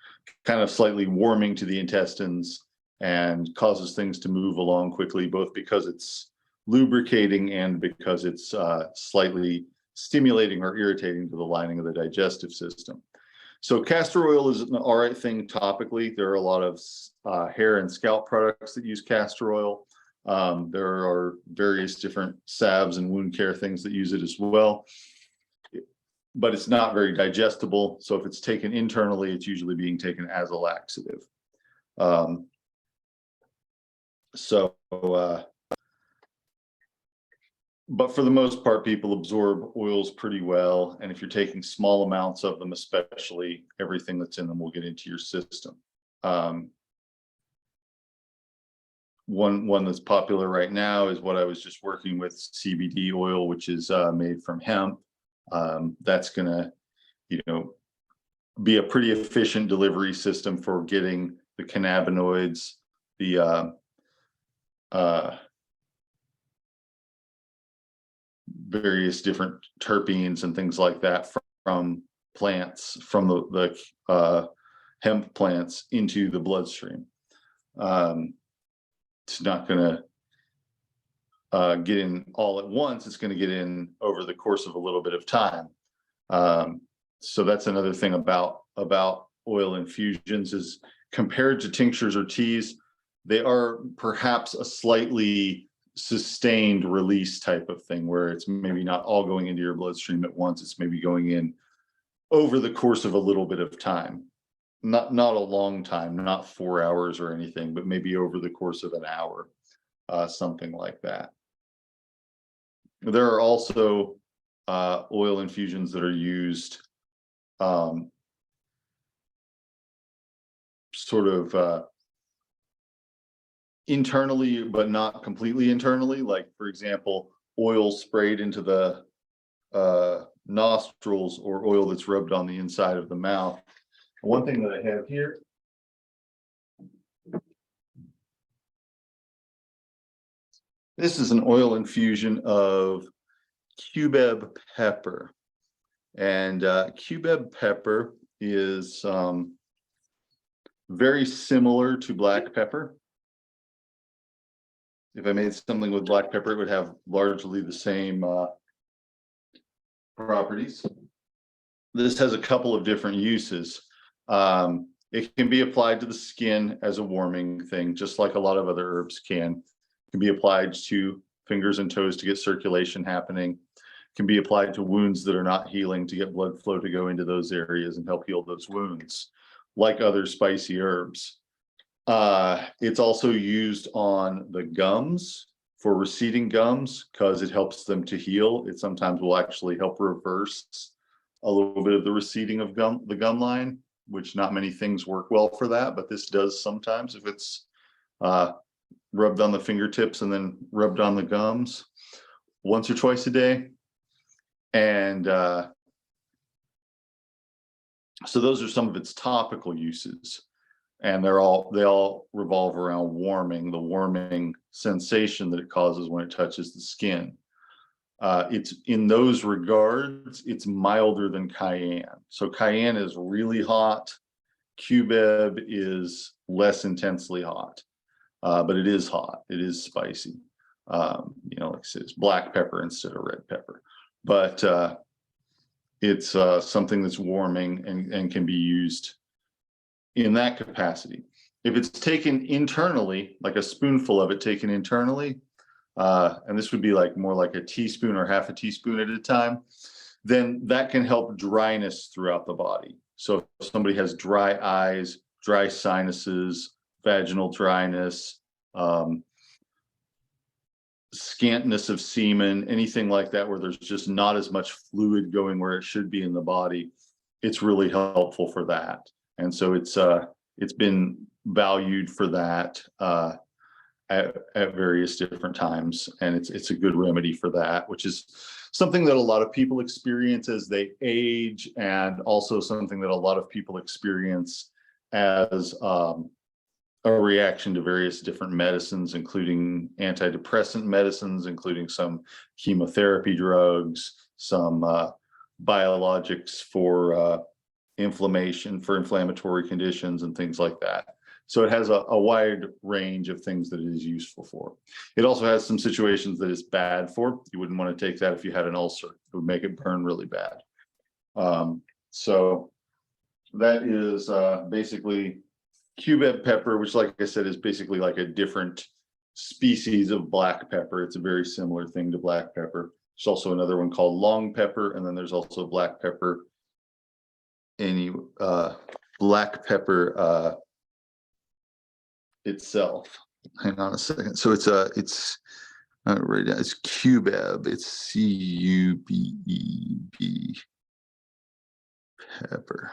kind of slightly warming to the intestines and causes things to move along quickly, both because it's lubricating and because it's slightly stimulating or irritating to the lining of the digestive system. So castor oil is an all right thing topically. There are a lot of hair and scalp products that use castor oil. There are various different salves and wound care things that use it as well, but it's not very digestible. So if it's taken internally, it's usually being taken as a laxative. But for the most part, people absorb oils pretty well. And if you're taking small amounts of them, especially, everything that's in them will get into your system. One that's popular right now is what I was just working with, CBD oil, which is made from hemp. That's gonna, be a pretty efficient delivery system for getting the cannabinoids, the various different terpenes and things like that from plants, from the hemp plants into the bloodstream. It's not going to get in all at once. It's going to get in over the course of a little bit of time. So that's another thing about oil infusions is, compared to tinctures or teas, they are perhaps a slightly sustained release type of thing, where it's maybe not all going into your bloodstream at once. It's maybe going in over the course of a little bit of time, not a long time, not 4 hours or anything, but maybe over the course of an hour, something like that. There are also oil infusions that are used sort of internally, but not completely internally. Like, for example, oil sprayed into the nostrils, or oil that's rubbed on the inside of the mouth. One thing that I have here this is an oil infusion of cubeb pepper. And cubeb pepper is very similar to black pepper. If I made something with black pepper, it would have largely the same properties. This has a couple of different uses. It can be applied to the skin as a warming thing, just like a lot of other herbs can. It can be applied to fingers and toes to get circulation happening. It can be applied to wounds that are not healing, to get blood flow to go into those areas and help heal those wounds, like other spicy herbs. It's also used on the gums, for receding gums, because it helps them to heal. It sometimes will actually help reverse a little bit of the receding of the gum line, which not many things work well for that, but this does sometimes if it's rubbed on the fingertips and then rubbed on the gums once or twice a day. And so those are some of its topical uses. And they all revolve around warming, the warming sensation that it causes when it touches the skin. It's, in those regards, it's milder than cayenne. So cayenne is really hot. Cubeb is less intensely hot, but it is hot. It is spicy. Like I said, it's black pepper instead of red pepper. But it's something that's warming and can be used in that capacity. If it's taken internally, like a spoonful of it taken internally, and this would be like more like a teaspoon or half a teaspoon at a time, then that can help dryness throughout the body. So if somebody has dry eyes, dry sinuses, vaginal dryness, scantness of semen, anything like that, where there's just not as much fluid going where it should be in the body, it's really helpful for that. And so it's been valued for that at various different times, and it's a good remedy for that, which is something that a lot of people experience as they age, and also something that a lot of people experience as a reaction to various different medicines, including antidepressant medicines, including some chemotherapy drugs, some biologics for inflammation, for inflammatory conditions and things like that. So it has a wide range of things that it is useful for. It also has some situations that it's bad for. You wouldn't want to take that if you had an ulcer. It would make it burn really bad. So that is basically cubeb pepper, which, like I said, is basically like a different species of black pepper. It's a very similar thing to black pepper. There's also another one called long pepper, and then there's also black pepper. Black pepper itself. Hang on a second. So it's right now it's cubeb. It's CUBEB pepper.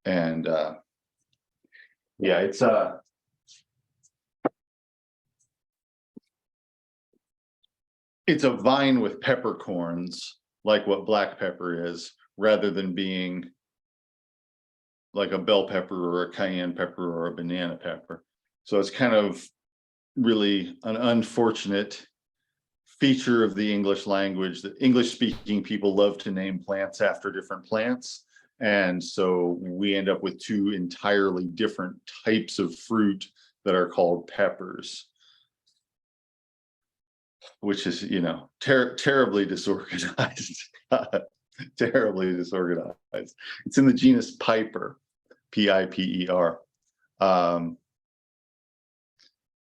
And yeah, it's a vine with peppercorns, like what black pepper is, rather than being like a bell pepper or a cayenne pepper or a banana pepper. So it's kind of really an unfortunate feature of the English language that English speaking people love to name plants after different plants. And so we end up with two entirely different types of fruit that are called peppers, which is, terribly disorganized. Terribly disorganized. It's in the genus Piper, Piper,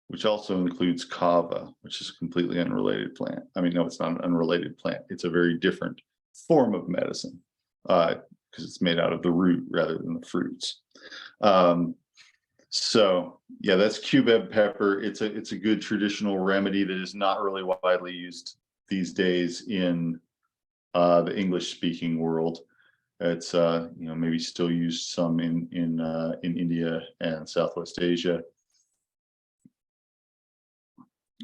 which also includes kava, which is a completely unrelated plant. I mean, no, it's not an unrelated plant. It's a very different form of medicine because it's made out of the root rather than the fruits. So yeah, that's cubeb pepper. It's a good traditional remedy that is not really widely used these days in the English-speaking world. It's maybe still used some in India and Southwest Asia,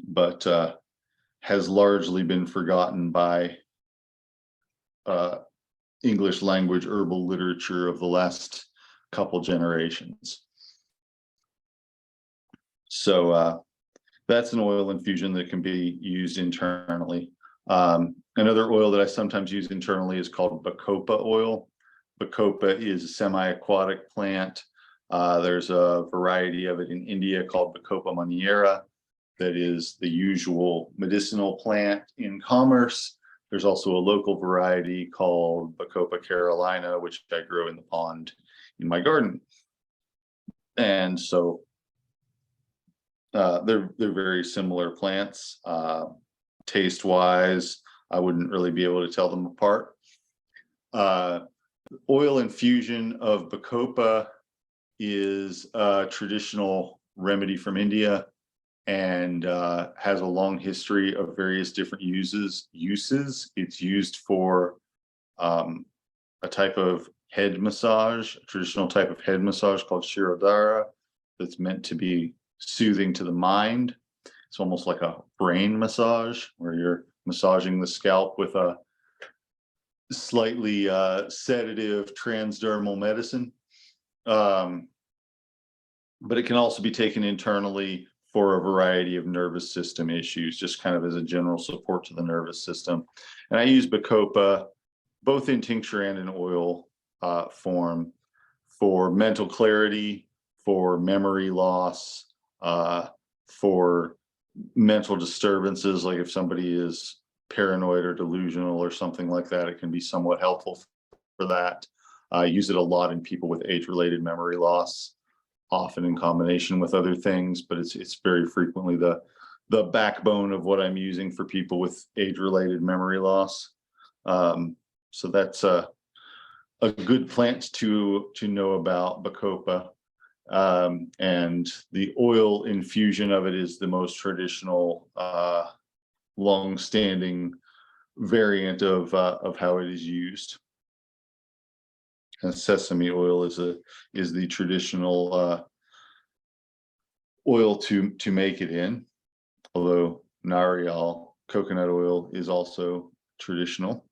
but has largely been forgotten by English language herbal literature of the last couple generations. So that's an oil infusion that can be used internally. Another oil that I sometimes use internally is called bacopa oil. Bacopa is a semi-aquatic plant. There's a variety of it in India called Bacopa monnieri that is the usual medicinal plant in commerce. There's also a local variety called Bacopa carolina, which I grow in the pond in my garden. And so they're very similar plants. Taste-wise, I wouldn't really be able to tell them apart. Oil infusion of Bacopa is a traditional remedy from India and has a long history of various different uses. It's used for a type of head massage, a traditional type of head massage called Shirodhara that's meant to be soothing to the mind. It's almost like a brain massage where you're massaging the scalp with a slightly sedative transdermal medicine. But it can also be taken internally for a variety of nervous system issues, just kind of as a general support to the nervous system. And I use Bacopa both in tincture and in oil form for mental clarity, for memory loss, for mental disturbances, like if somebody is paranoid or delusional or something like that, it can be somewhat helpful for that. I use it a lot in people with age-related memory loss, often in combination with other things, but it's very frequently the backbone of what I'm using for people with age-related memory loss. So that's a good plant to know about, Bacopa. And the oil infusion of it is the most traditional, long-standing variant of how it is used. And sesame oil is the traditional oil to make it in, although nariyal coconut oil is also traditional.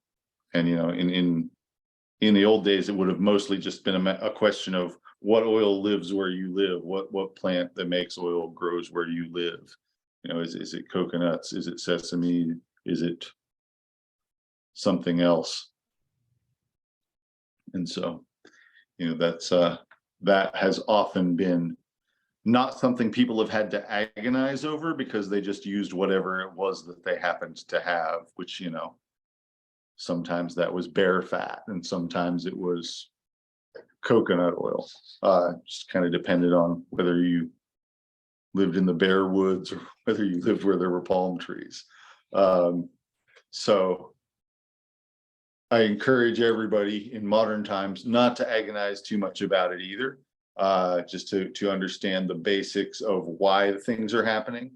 And in the old days, it would have mostly just been a question of what oil lives where you live, what plant that makes oil grows where you live. Is it coconuts? Is it sesame? Is it something else? And so, that's that has often been not something people have had to agonize over because they just used whatever it was that they happened to have, which, sometimes that was bear fat and sometimes it was coconut oil. Just kind of depended on whether you lived in the bare woods or whether you lived where there were palm trees. So I encourage everybody in modern times not to agonize too much about it either, just to understand the basics of why the things are happening,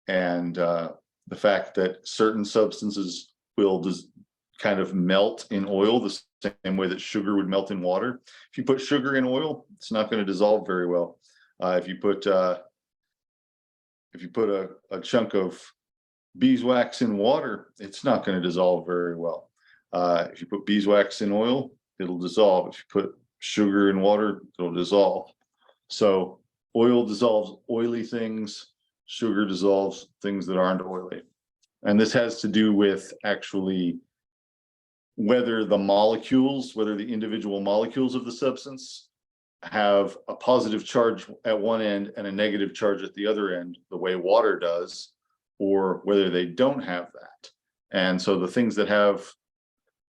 and the fact that certain substances will just kind of melt in oil the same way that sugar would melt in water. If you put sugar in oil, it's not going to dissolve very well. If you put a chunk of beeswax in water, it's not going to dissolve very well. If you put beeswax in oil, it'll dissolve. If you put sugar in water, it'll dissolve. So oil dissolves oily things, sugar dissolves things that aren't oily. And this has to do with actually whether the individual molecules of the substance have a positive charge at one end and a negative charge at the other end, the way water does, or whether they don't have that. And so the things that have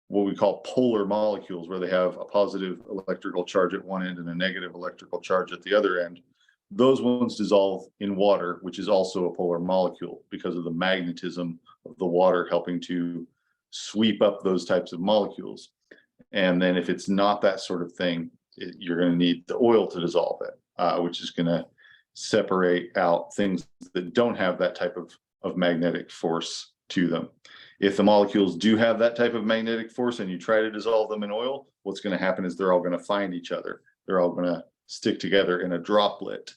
what we call polar molecules, where they have a positive electrical charge at one end and a negative electrical charge at the other end, those ones dissolve in water, which is also a polar molecule because of the magnetism of the water helping to sweep up those types of molecules. And then if it's not that sort of thing, you're going to need the oil to dissolve it, which is going to separate out things that don't have that type of magnetic force to them. If the molecules do have that type of magnetic force and you try to dissolve them in oil, what's going to happen is they're all going to find each other. They're all going to stick together in a droplet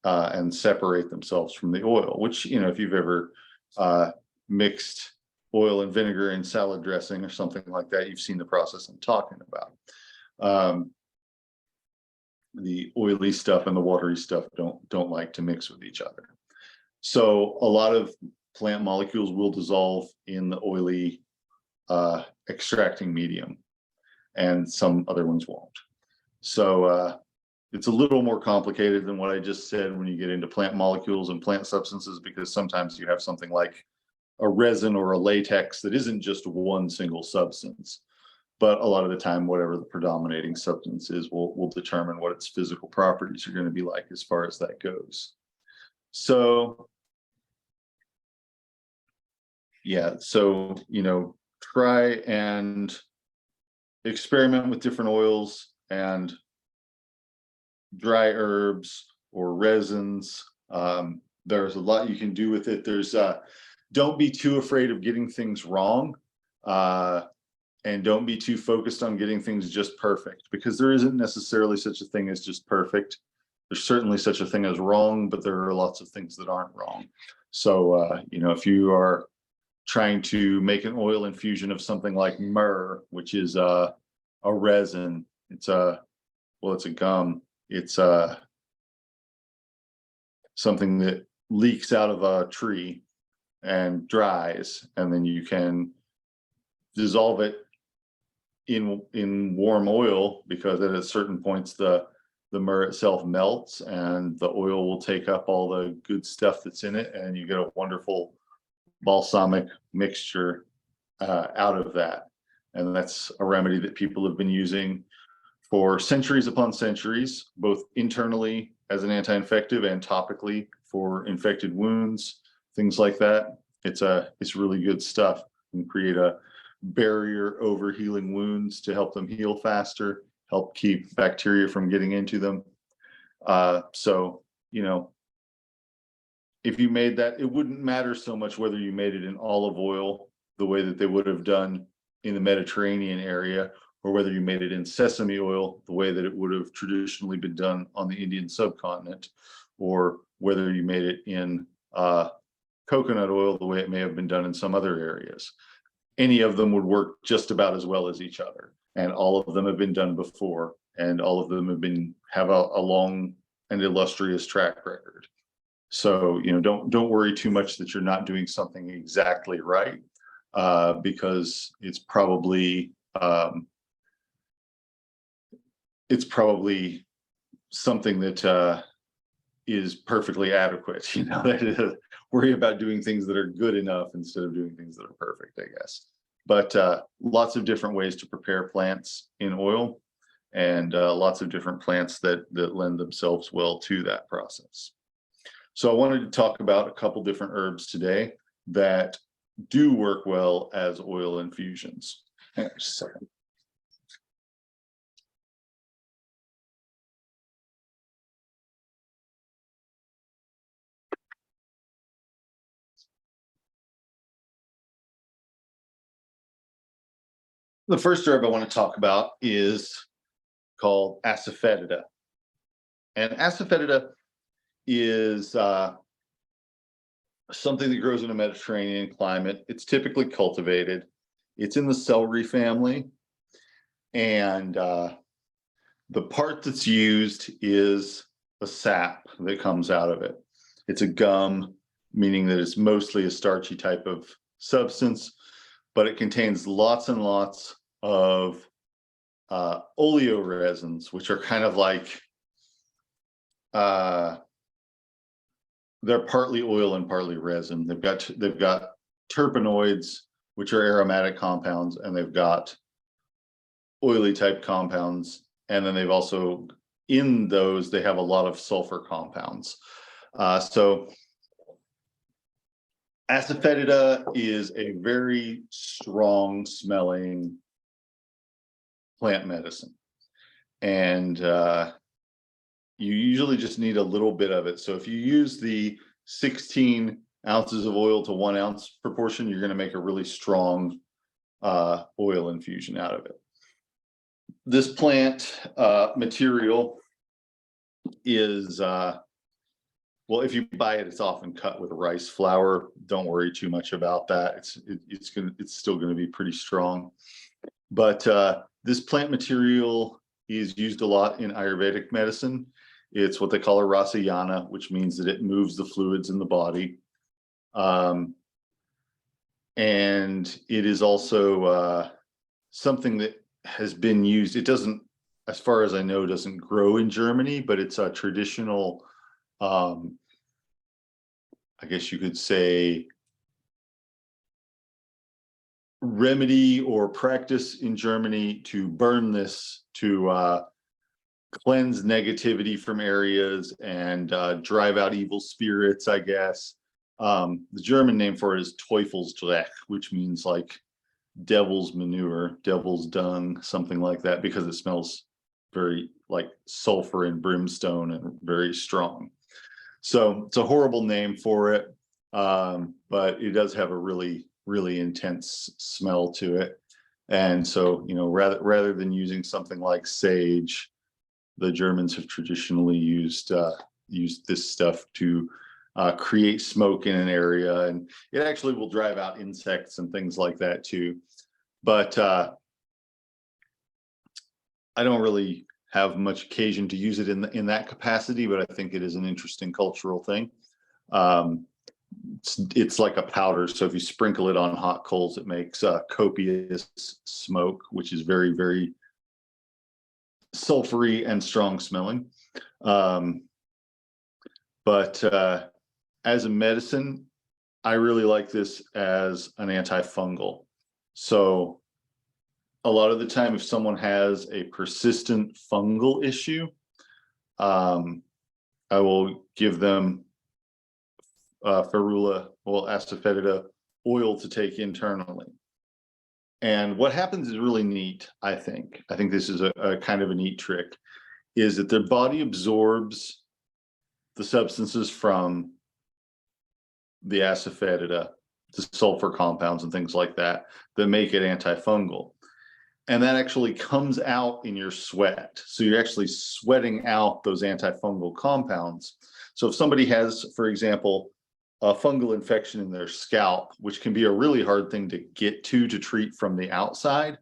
and separate themselves from the oil, which, if you've ever mixed oil and vinegar in salad dressing or something like that, you've seen the process I'm talking about. The oily stuff and the watery stuff don't like to mix with each other. So a lot of plant molecules will dissolve in the oily extracting medium, and some other ones won't. So it's a little more complicated than what I just said when you get into plant molecules and plant substances, because sometimes you have something like a resin or a latex that isn't just one single substance. But a lot of the time, whatever the predominating substance is will determine what its physical properties are going to be like as far as that goes. So yeah, so try and experiment with different oils and dry herbs or resins. There's a lot you can do with it. Don't be too afraid of getting things wrong. And don't be too focused on getting things just perfect, because there isn't necessarily such a thing as just perfect. There's certainly such a thing as wrong, but there are lots of things that aren't wrong. So, if you are trying to make an oil infusion of something like myrrh, which is a resin, it's a gum. It's something that leaks out of a tree and dries, and then you can dissolve it in warm oil, because at certain points the myrrh itself melts and the oil will take up all the good stuff that's in it, and you get a wonderful balsamic mixture out of that. And that's a remedy that people have been using for centuries upon centuries, both internally as an anti-infective and topically for infected wounds, things like that. It's really good stuff, and create a barrier over healing wounds to help them heal faster, help keep bacteria from getting into them. So, if you made that, it wouldn't matter so much whether you made it in olive oil, the way that they would have done in the Mediterranean area, or whether you made it in sesame oil, the way that it would have traditionally been done on the Indian subcontinent, or whether you made it in coconut oil, the way it may have been done in some other areas. Any of them would work just about as well as each other, and all of them have been done before, and all of them have a long and illustrious track record. So don't worry too much that you're not doing something exactly right, because it's probably something that is perfectly adequate. Worry about doing things that are good enough instead of doing things that are perfect, I guess. But lots of different ways to prepare plants in oil, and lots of different plants that lend themselves well to that process. So I wanted to talk about a couple different herbs today that do work well as oil infusions. Hang on just a second. The first herb I want to talk about is called asafoetida. And asafoetida is something that grows in a Mediterranean climate. It's typically cultivated. It's in the celery family. And the part that's used is a sap that comes out of it. It's a gum, meaning that it's mostly a starchy type of substance, but it contains lots and lots of oleoresins, which are kind of like they're partly oil and partly resin. They've got terpenoids, which are aromatic compounds, and they've got oily type compounds. And then they've also, in those, they have a lot of sulfur compounds. So asafoetida is a very strong smelling plant medicine. And you usually just need a little bit of it. So if you use the 16 ounces of oil to 1 ounce proportion, you're going to make a really strong oil infusion out of it. This plant material is, well, if you buy it, it's often cut with rice flour. Don't worry too much about that. It's still going to be pretty strong. But this plant material is used a lot in Ayurvedic medicine. It's what they call a rasayana, which means that it moves the fluids in the body. And it is also something that has been used. It doesn't, as far as I know, doesn't grow in Germany, but it's a traditional, I guess you could say, remedy or practice in Germany to burn this, to cleanse negativity from areas and drive out evil spirits, I guess. The German name for it is Teufelsdreck, which means like devil's manure, devil's dung, something like that, because it smells very like sulfur and brimstone and very strong. So it's a horrible name for it, but it does have a really, really intense smell to it. And so, you know, rather than using something like sage, the Germans have traditionally used this stuff to create smoke in an area, and it actually will drive out insects and things like that too. But I don't really have much occasion to use it in that capacity, but I think it is an interesting cultural thing. It's like a powder, so if you sprinkle it on hot coals, it makes copious smoke, which is very, very sulfury and strong smelling. But as a medicine, I really like this as an antifungal. So a lot of the time, if someone has a persistent fungal issue, I will give them ferula or asafoetida oil to take internally. And what happens is really neat, I think. I think this is a kind of a neat trick, is that their body absorbs the substances from the asafoetida, the sulfur compounds and things like that, that make it antifungal. And that actually comes out in your sweat. So you're actually sweating out those antifungal compounds. So if somebody has, for example, a fungal infection in their scalp, which can be a really hard thing to get to treat from the outside.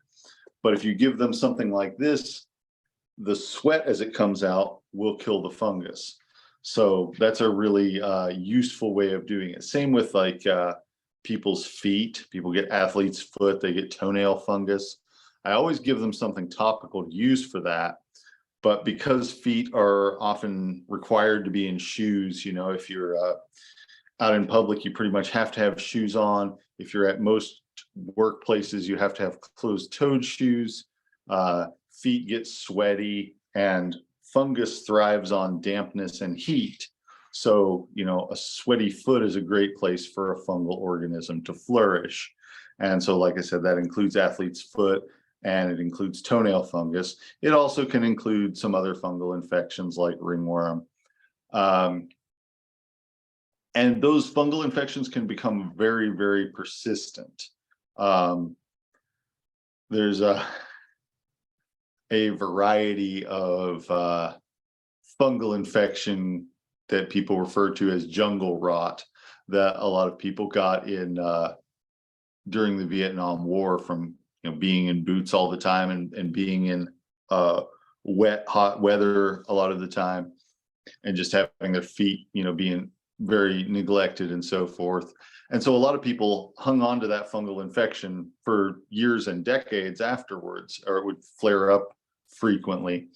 But if you give them something like this, the sweat as it comes out will kill the fungus. So that's a really useful way of doing it. Same with like people's feet. People get athlete's foot, they get toenail fungus. I always give them something topical to use for that. But because feet are often required to be in shoes, you know, if you're out in public, you pretty much have to have shoes on. If you're at most workplaces, you have to have closed-toed shoes. feet get sweaty, and fungus thrives on dampness and heat. So, a sweaty foot is a great place for a fungal organism to flourish. And so, like I said, that includes athlete's foot, and it includes toenail fungus. It also can include some other fungal infections like ringworm. And those fungal infections can become very, very persistent. There's a variety of fungal infection that people refer to as jungle rot that a lot of people got in during the Vietnam War from being in boots all the time and being in wet, hot weather a lot of the time, and just having their feet, being very neglected and so forth. And so a lot of people hung on to that fungal infection for years and decades afterwards, or it would flare up frequently.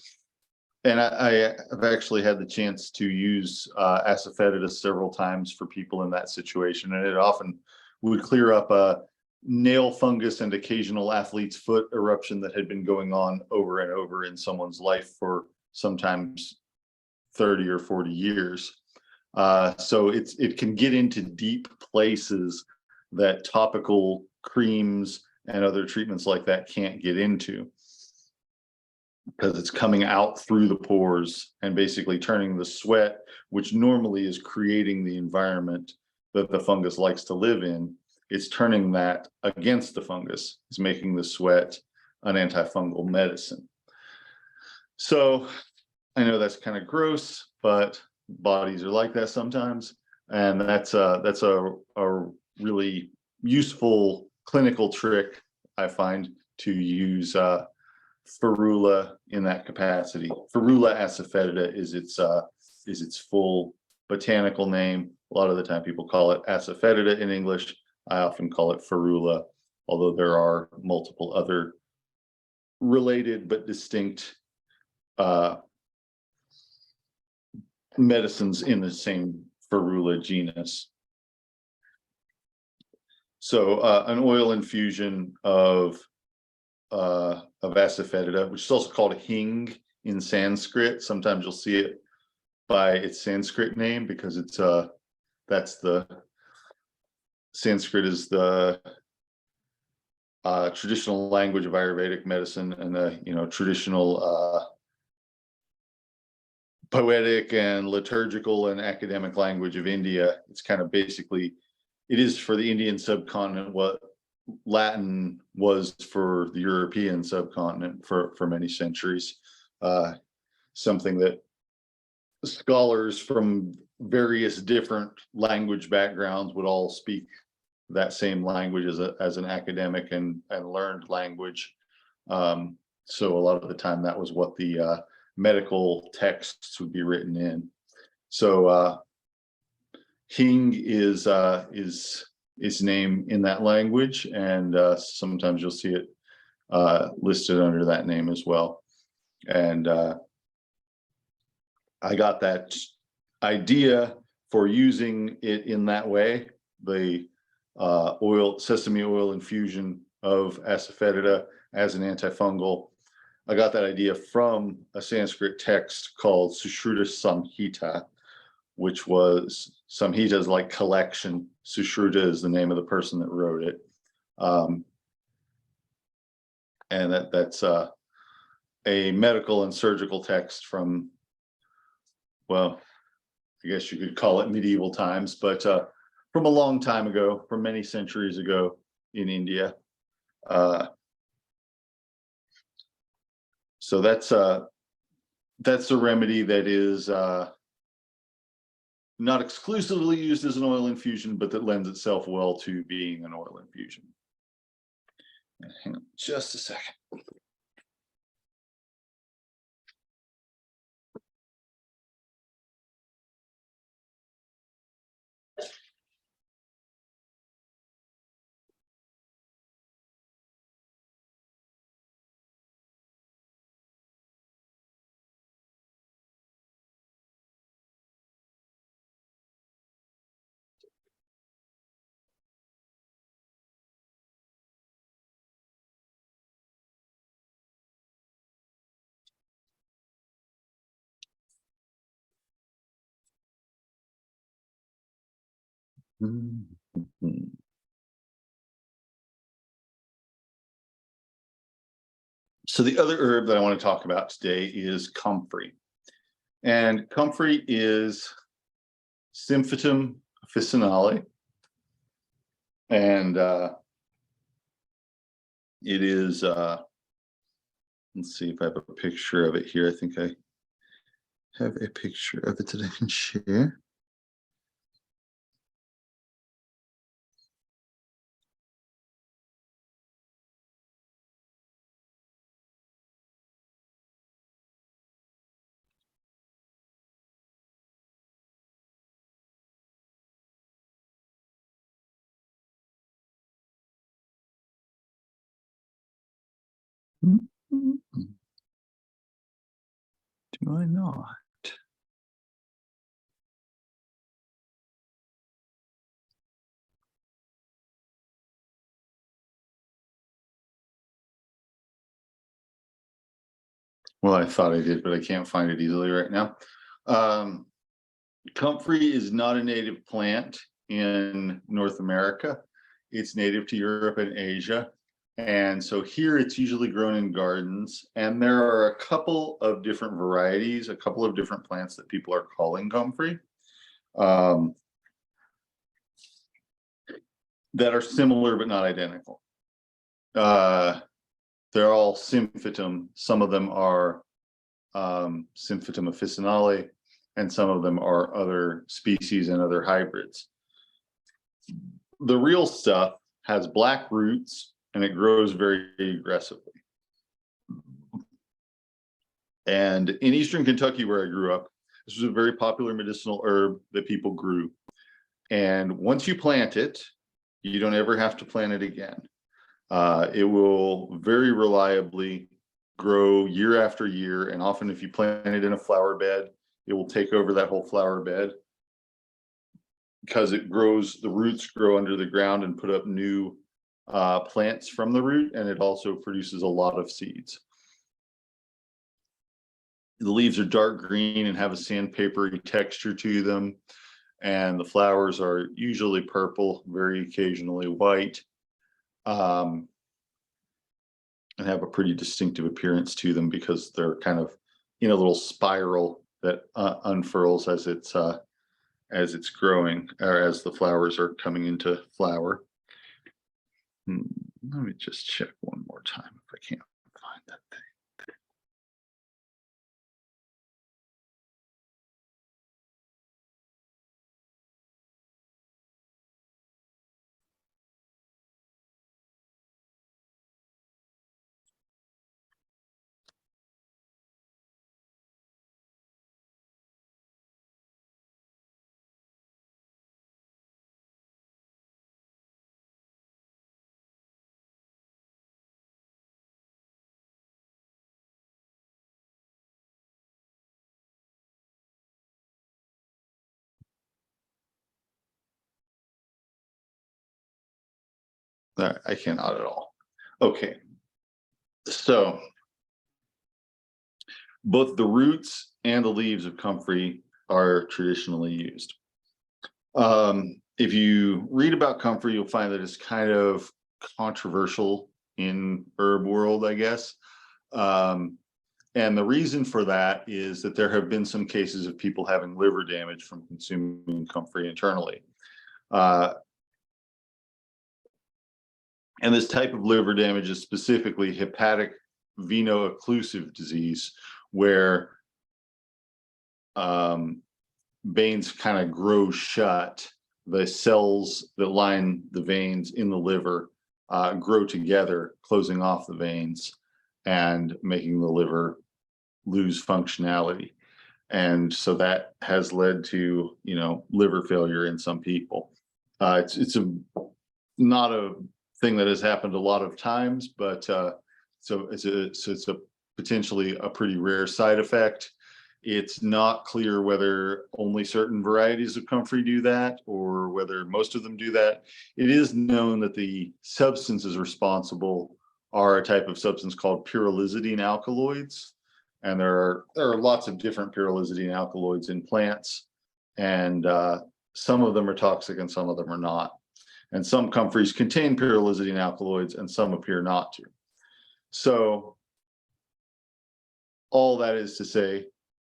And I have actually had the chance to use asafoetida several times for people in that situation, and it often would clear up a nail fungus and occasional athlete's foot eruption that had been going on over and over in someone's life for sometimes 30 or 40 years. So it can get into deep places that topical creams and other treatments like that can't get into, because it's coming out through the pores and basically turning the sweat, which normally is creating the environment that the fungus likes to live in, it's turning that against the fungus. It's making the sweat an antifungal medicine. So I know that's kind of gross, but bodies are like that sometimes. And that's a really useful clinical trick, I find, to use ferula in that capacity. Ferula asafoetida is its full botanical name. A lot of the time people call it asafoetida in English. I often call it ferula, although there are multiple other related but distinct medicines in the same ferula genus. So an oil infusion of asafoetida, which is also called hing in Sanskrit. Sometimes you'll see it by its Sanskrit name, because it's that's the Sanskrit is the traditional language of Ayurvedic medicine, and the traditional poetic and liturgical and academic language of India. It's kind of basically, it is for the Indian subcontinent what Latin was for the European subcontinent for many centuries. Something that scholars from various different language backgrounds would all speak that same language as an academic and learned language. So a lot of the time that was what the medical texts would be written in. So hing is its name in that language, and sometimes you'll see it listed under that name as well. And I got that idea for using it in that way, the sesame oil infusion of asafoetida as an antifungal. I got that idea from a Sanskrit text called Sushruta Samhita, which was, Samhita is like collection. Sushruta is the name of the person that wrote it. And that's a medical and surgical text from, well, I guess you could call it medieval times, but from a long time ago, from many centuries ago in India. So that's a remedy that is not exclusively used as an oil infusion, but that lends itself well to being an oil infusion. Hang on just a second. So the other herb that I want to talk about today is comfrey. And comfrey is Symphytum officinale. And it is, let's see if I have a picture of it here. I think I have a picture of it that I can share. Do I not? Well, I thought I did, but I can't find it easily right now. Comfrey is not a native plant in North America. It's native to Europe and Asia. And so here it's usually grown in gardens. And there are a couple of different varieties, a couple of different plants that people are calling comfrey that are similar but not identical. They're all Symphytum. Some of them are Symphytum officinale, and some of them are other species and other hybrids. The real stuff has black roots and it grows very aggressively. And in Eastern Kentucky, where I grew up, this was a very popular medicinal herb that people grew. And once you plant it, you don't ever have to plant it again. It will very reliably grow year after year. And often if you plant it in a flower bed, it will take over that whole flower bed because it grows, the roots grow under the ground and put up new plants from the root. And it also produces a lot of seeds. The leaves are dark green and have a sandpapery texture to them. And the flowers are usually purple, very occasionally white. And have a pretty distinctive appearance to them because they're kind of in a little spiral that unfurls as it's growing, or as the flowers are coming into flower. Let me just check one more time if I can't find that thing. I cannot at all. Okay, so both the roots and the leaves of comfrey are traditionally used. If you read about comfrey, you'll find that it's kind of controversial in herb world, I guess. And the reason for that is that there have been some cases of people having liver damage from consuming comfrey internally. And this type of liver damage is specifically hepatic veno-occlusive disease, where veins kind of grow shut. The cells that line the veins in the liver grow together, closing off the veins and making the liver lose functionality. And so that has led to, liver failure in some people. It's not a thing that has happened a lot of times, but so it's a potentially a pretty rare side effect. It's not clear whether only certain varieties of comfrey do that or whether most of them do that. It is known that the substances responsible are a type of substance called pyrrolizidine alkaloids. And there are lots of different pyrrolizidine alkaloids in plants. And some of them are toxic and some of them are not. And some comfreys contain pyrrolizidine alkaloids and some appear not to. So all that is to say,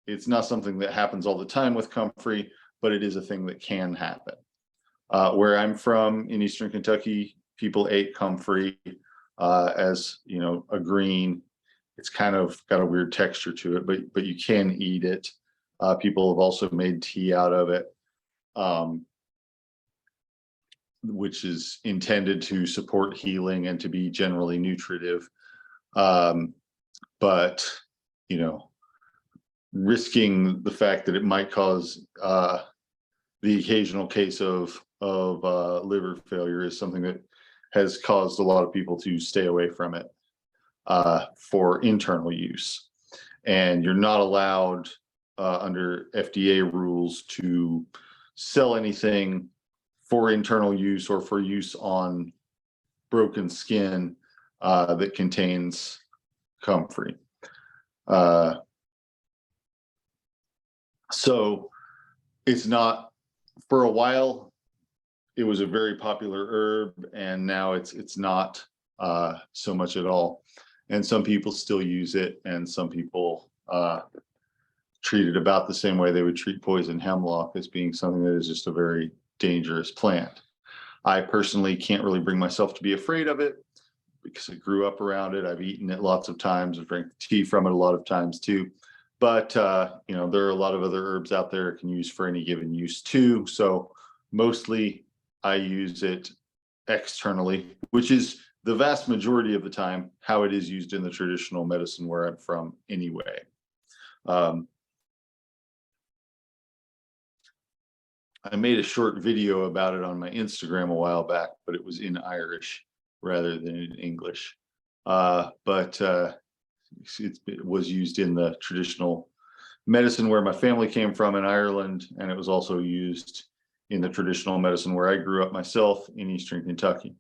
it's not something that happens all the time with comfrey, but it is a thing that can happen. Where I'm from in Eastern Kentucky, people ate comfrey as, you know, a green. It's kind of got a weird texture to it, but you can eat it. People have also made tea out of it, which is intended to support healing and to be generally nutritive. But, you know, risking the fact that it might cause the occasional case of liver failure is something that has caused a lot of people to stay away from it for internal use. And you're not allowed under FDA rules to sell anything for internal use or for use on broken skin that contains comfrey. So it's not, for a while, it was a very popular herb, and now it's not so much at all. And some people still use it, and some people treat it about the same way they would treat poison hemlock, as being something that is just a very dangerous plant. I personally can't really bring myself to be afraid of it because I grew up around it. I've eaten it lots of times. I've drank tea from it a lot of times too. But you know, there are a lot of other herbs out there it can use for any given use too. So mostly I use it externally, which is the vast majority of the time how it is used in the traditional medicine where I'm from anyway. I made a short video about it on my Instagram a while back, but it was in Irish rather than in English. It was used in the traditional medicine where my family came from in Ireland, and it was also used in the traditional medicine where I grew up myself in Eastern Kentucky.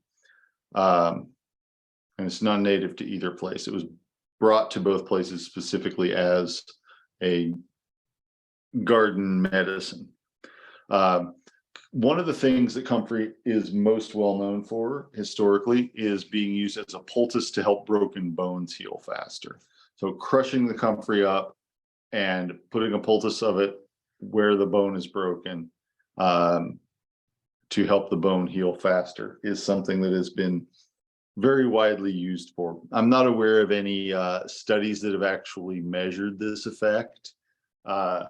And it's non-native to either place. It was brought to both places specifically as a garden medicine. One of the things that comfrey is most well known for historically is being used as a poultice to help broken bones heal faster. So crushing the comfrey up and putting a poultice of it where the bone is broken to help the bone heal faster is something that has been very widely used for. I'm not aware of any studies that have actually measured this effect. I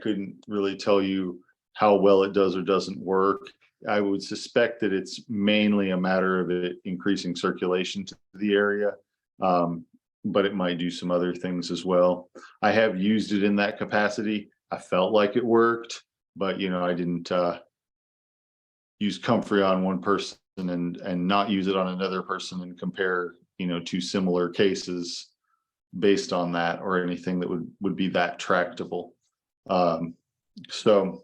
couldn't really tell you how well it does or doesn't work. I would suspect that it's mainly a matter of it increasing circulation to the area, but it might do some other things as well. I have used it in that capacity. I felt like it worked, but you know, I didn't use comfrey on one person and not use it on another person and compare, you know, two similar cases based on that or anything that would be that tractable. So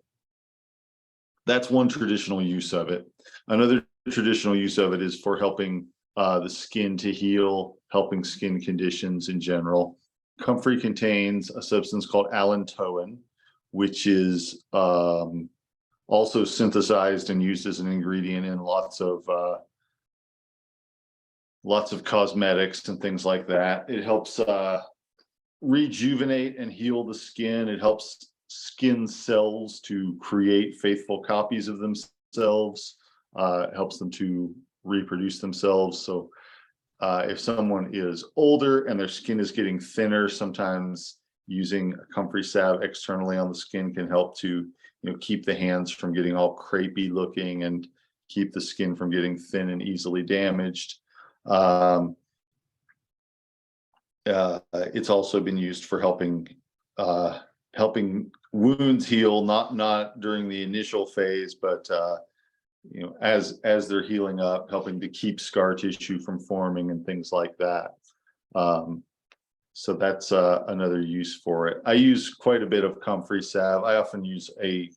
that's one traditional use of it. Another traditional use of it is for helping the skin to heal, helping skin conditions in general. Comfrey contains a substance called allantoin, which is also synthesized and used as an ingredient in lots of cosmetics and things like that. It helps rejuvenate and heal the skin. It helps skin cells to create faithful copies of themselves. It helps them to reproduce themselves. So if someone is older and their skin is getting thinner, sometimes using a comfrey salve externally on the skin can help to, you know, keep the hands from getting all crepey looking and keep the skin from getting thin and easily damaged. It's also been used for helping wounds heal, not during the initial phase, but you know, as they're healing up, helping to keep scar tissue from forming and things like that. So that's another use for it. I use quite a bit of comfrey salve. I often use a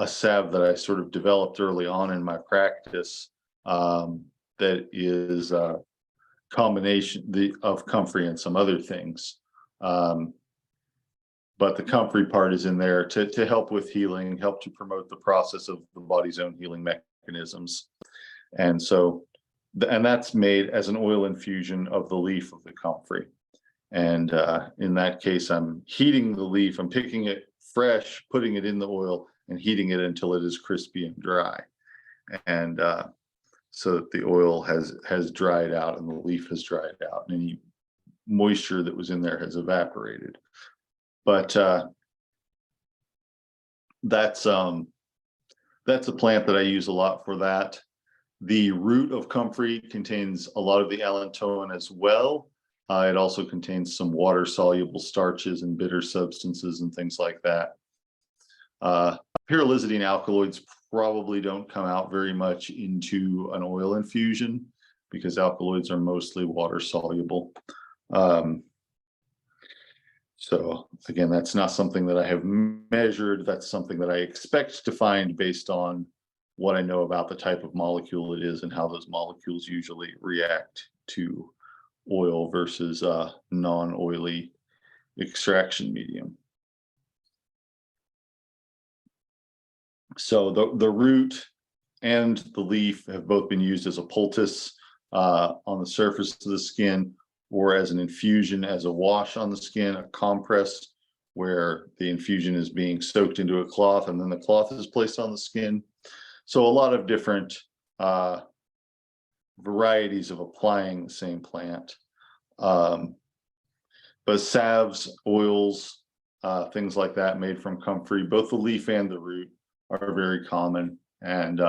salve that I sort of developed early on in my practice that is a combination of comfrey and some other things. but the comfrey part is in there to help with healing, help to promote the process of the body's own healing mechanisms. And so, and that's made as an oil infusion of the leaf of the comfrey. And in that case, I'm heating the leaf, I'm picking it fresh, putting it in the oil and heating it until it is crispy and dry. And so that the oil has dried out and the leaf has dried out and any moisture that was in there has evaporated. But that's a plant that I use a lot for that. The root of comfrey contains a lot of the allantoin as well. It also contains some water-soluble starches and bitter substances and things like that. Pyrrolizidine alkaloids probably don't come out very much into an oil infusion because alkaloids are mostly water-soluble. So again, that's not something that I have measured. That's something that I expect to find based on what I know about the type of molecule it is and how those molecules usually react to oil versus non-oily extraction medium. So the root and the leaf have both been used as a poultice on the surface of the skin, or as an infusion, as a wash on the skin, a compress, where the infusion is being soaked into a cloth and then the cloth is placed on the skin. So a lot of different varieties of applying the same plant. But salves, oils, things like that made from comfrey, both the leaf and the root are very common, and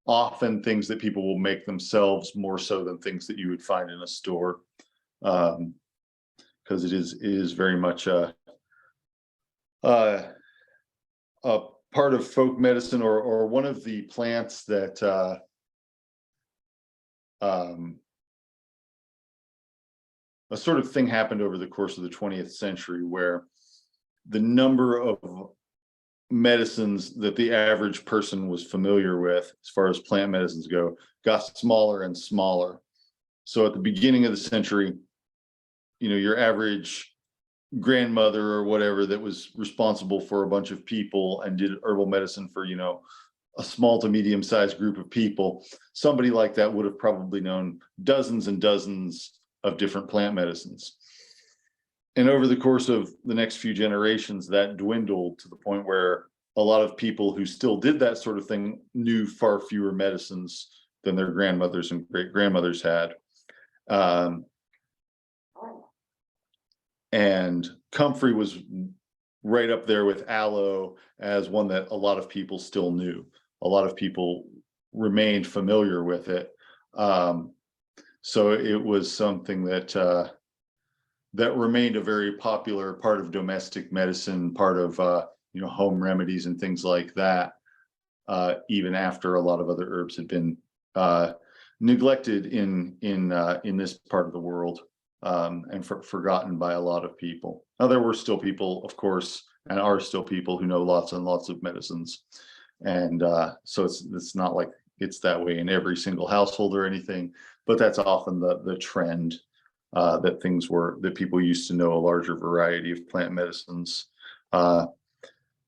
often things that people will make themselves more so than things that you would find in a store. Because it is very much a part of folk medicine, or one of the plants that a sort of thing happened over the course of the 20th century where the number of medicines that the average person was familiar with, as far as plant medicines go, got smaller and smaller. So at the beginning of the century, you know, your average grandmother or whatever that was responsible for a bunch of people and did herbal medicine for, you know, a small to medium sized group of people, somebody like that would have probably known dozens and dozens of different plant medicines. And over the course of the next few generations, that dwindled to the point where a lot of people who still did that sort of thing knew far fewer medicines than their grandmothers and great grandmothers had. And comfrey was right up there with aloe as one that a lot of people still knew. A lot of people remained familiar with it. So it was something that that remained a very popular part of domestic medicine, part of you know, home remedies and things like that, even after a lot of other herbs had been neglected in this part of the world, and forgotten by a lot of people. Now, there were still people, of course, and are still people who know lots and lots of medicines, and so it's not like it's that way in every single household or anything, but that's often the trend, that people used to know a larger variety of plant medicines,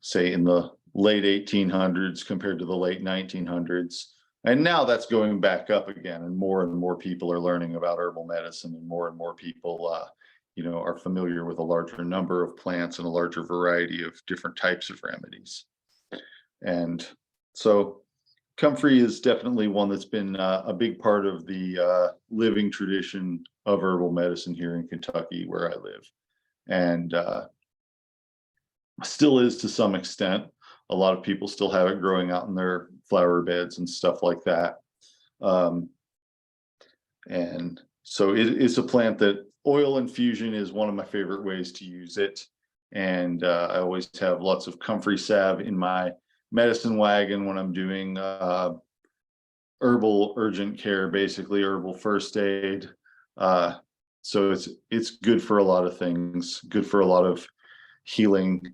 say in the late 1800s compared to the late 1900s. And now that's going back up again, and more people are learning about herbal medicine, and more people, you know, are familiar with a larger number of plants and a larger variety of different types of remedies. And so comfrey is definitely one that's been a big part of the living tradition of herbal medicine here in Kentucky, where I live, and still is to some extent. A lot of people still have it growing out in their flower beds and stuff like that. And so it's a plant that oil infusion is one of my favorite ways to use it. And I always have lots of comfrey salve in my medicine wagon when I'm doing herbal urgent care, basically herbal first aid. So it's good for a lot of things, good for a lot of healing,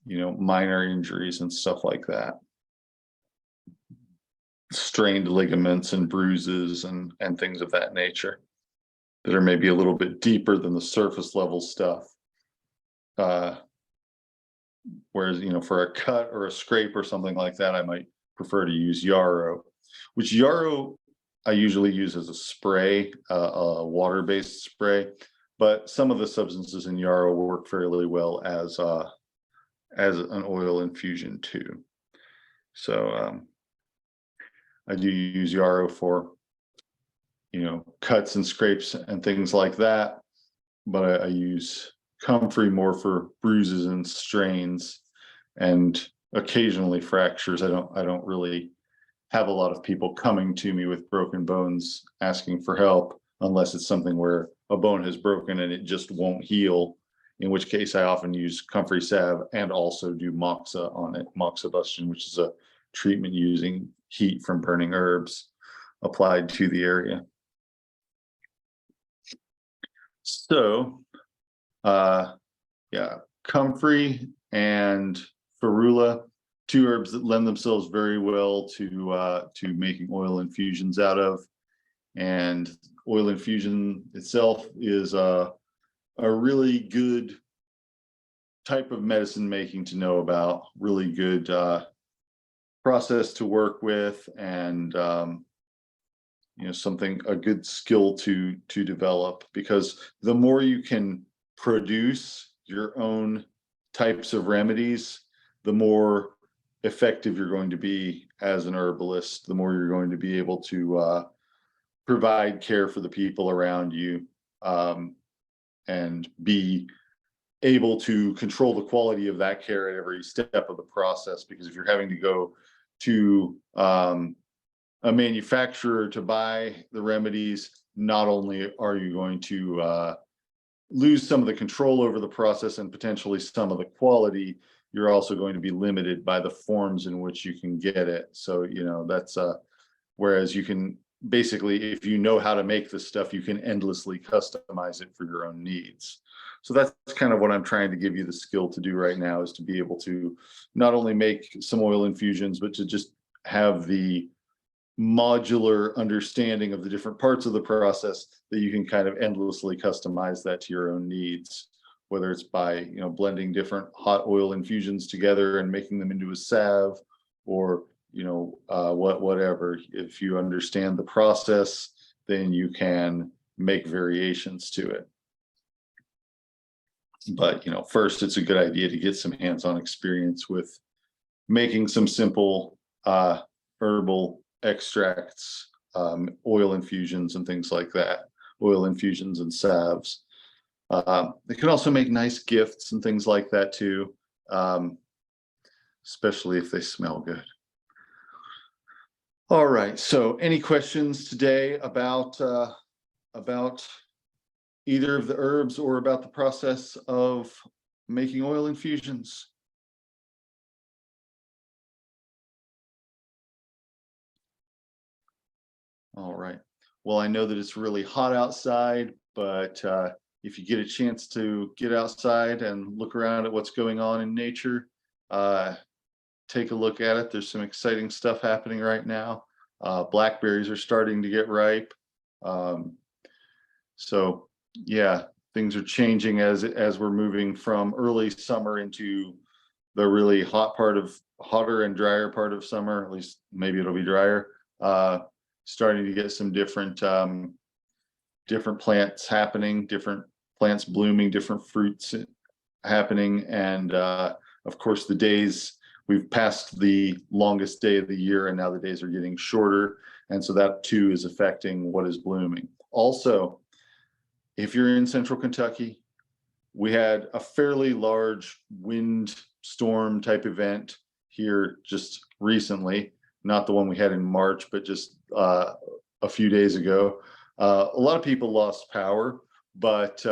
you know, minor injuries and stuff like that. Strained ligaments and bruises and things of that nature that are maybe a little bit deeper than the surface level stuff. whereas, for a cut or a scrape or something like that, I might prefer to use yarrow, which yarrow I usually use as a spray, a water-based spray, but some of the substances in yarrow work fairly well as an oil infusion too. So I do use yarrow for, cuts and scrapes and things like that, but I use comfrey more for bruises and strains and occasionally fractures. I don't really have a lot of people coming to me with broken bones asking for help unless it's something where a bone has broken and it just won't heal, in which case I often use comfrey salve and also do moxa on it, moxibustion, which is a treatment using heat from burning herbs applied to the area. So yeah, comfrey and ferula, two herbs that lend themselves very well to making oil infusions out of. And oil infusion itself is a really good type of medicine making to know about, really good process to work with, and a good skill to develop, because the more you can produce your own types of remedies, the more effective you're going to be as an herbalist, the more you're going to be able to provide care for the people around you, and be able to control the quality of that care at every step of the process. Because if you're having to go to a manufacturer to buy the remedies, not only are you going to lose some of the control over the process and potentially some of the quality, you're also going to be limited by the forms in which you can get it. So, that's whereas you can basically, if you know how to make this stuff, you can endlessly customize it for your own needs. So that's kind of what I'm trying to give you the skill to do right now, is to be able to not only make some oil infusions, but to just have the modular understanding of the different parts of the process that you can kind of endlessly customize that to your own needs, whether it's by blending different hot oil infusions together and making them into a salve, or whatever. If you understand the process, then you can make variations to it. But first, it's a good idea to get some hands-on experience with making some simple herbal extracts, oil infusions and things like that, oil infusions and salves. They can also make nice gifts and things like that too, especially if they smell good. All right, so any questions today about either of the herbs or about the process of making oil infusions? All right. Well, I know that it's really hot outside, but if you get a chance to get outside and look around at what's going on in nature, take a look at it. There's some exciting stuff happening right now. Blackberries are starting to get ripe. So yeah, things are changing as we're moving from early summer into the really hotter and drier part of summer. At least maybe it'll be drier. Starting to get some different plants happening, different plants blooming, different fruits happening, and of course we've passed the longest day of the year, and now the days are getting shorter, and so that too is affecting what is blooming. Also, if you're in central Kentucky, we had a fairly large wind storm type event here just recently, not the one we had in March, but just a few days ago. A lot of people lost power, but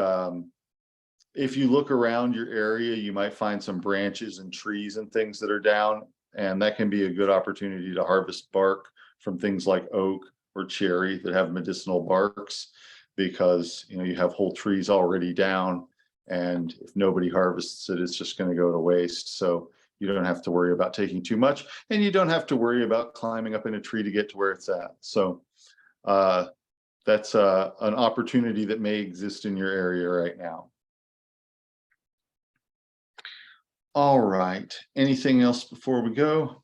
if you look around your area, you might find some branches and trees and things that are down, and that can be a good opportunity to harvest bark from things like oak or cherry that have medicinal barks, because you have whole trees already down, and if nobody harvests it, it's just going to go to waste. So you don't have to worry about taking too much, and you don't have to worry about climbing up in a tree to get to where it's at. So that's an opportunity that may exist in your area right now. All right. Anything else before we go?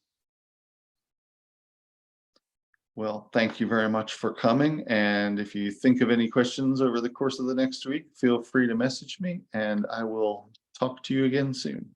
Well, thank you very much for coming. And if you think of any questions over the course of the next week, feel free to message me and I will talk to you again soon.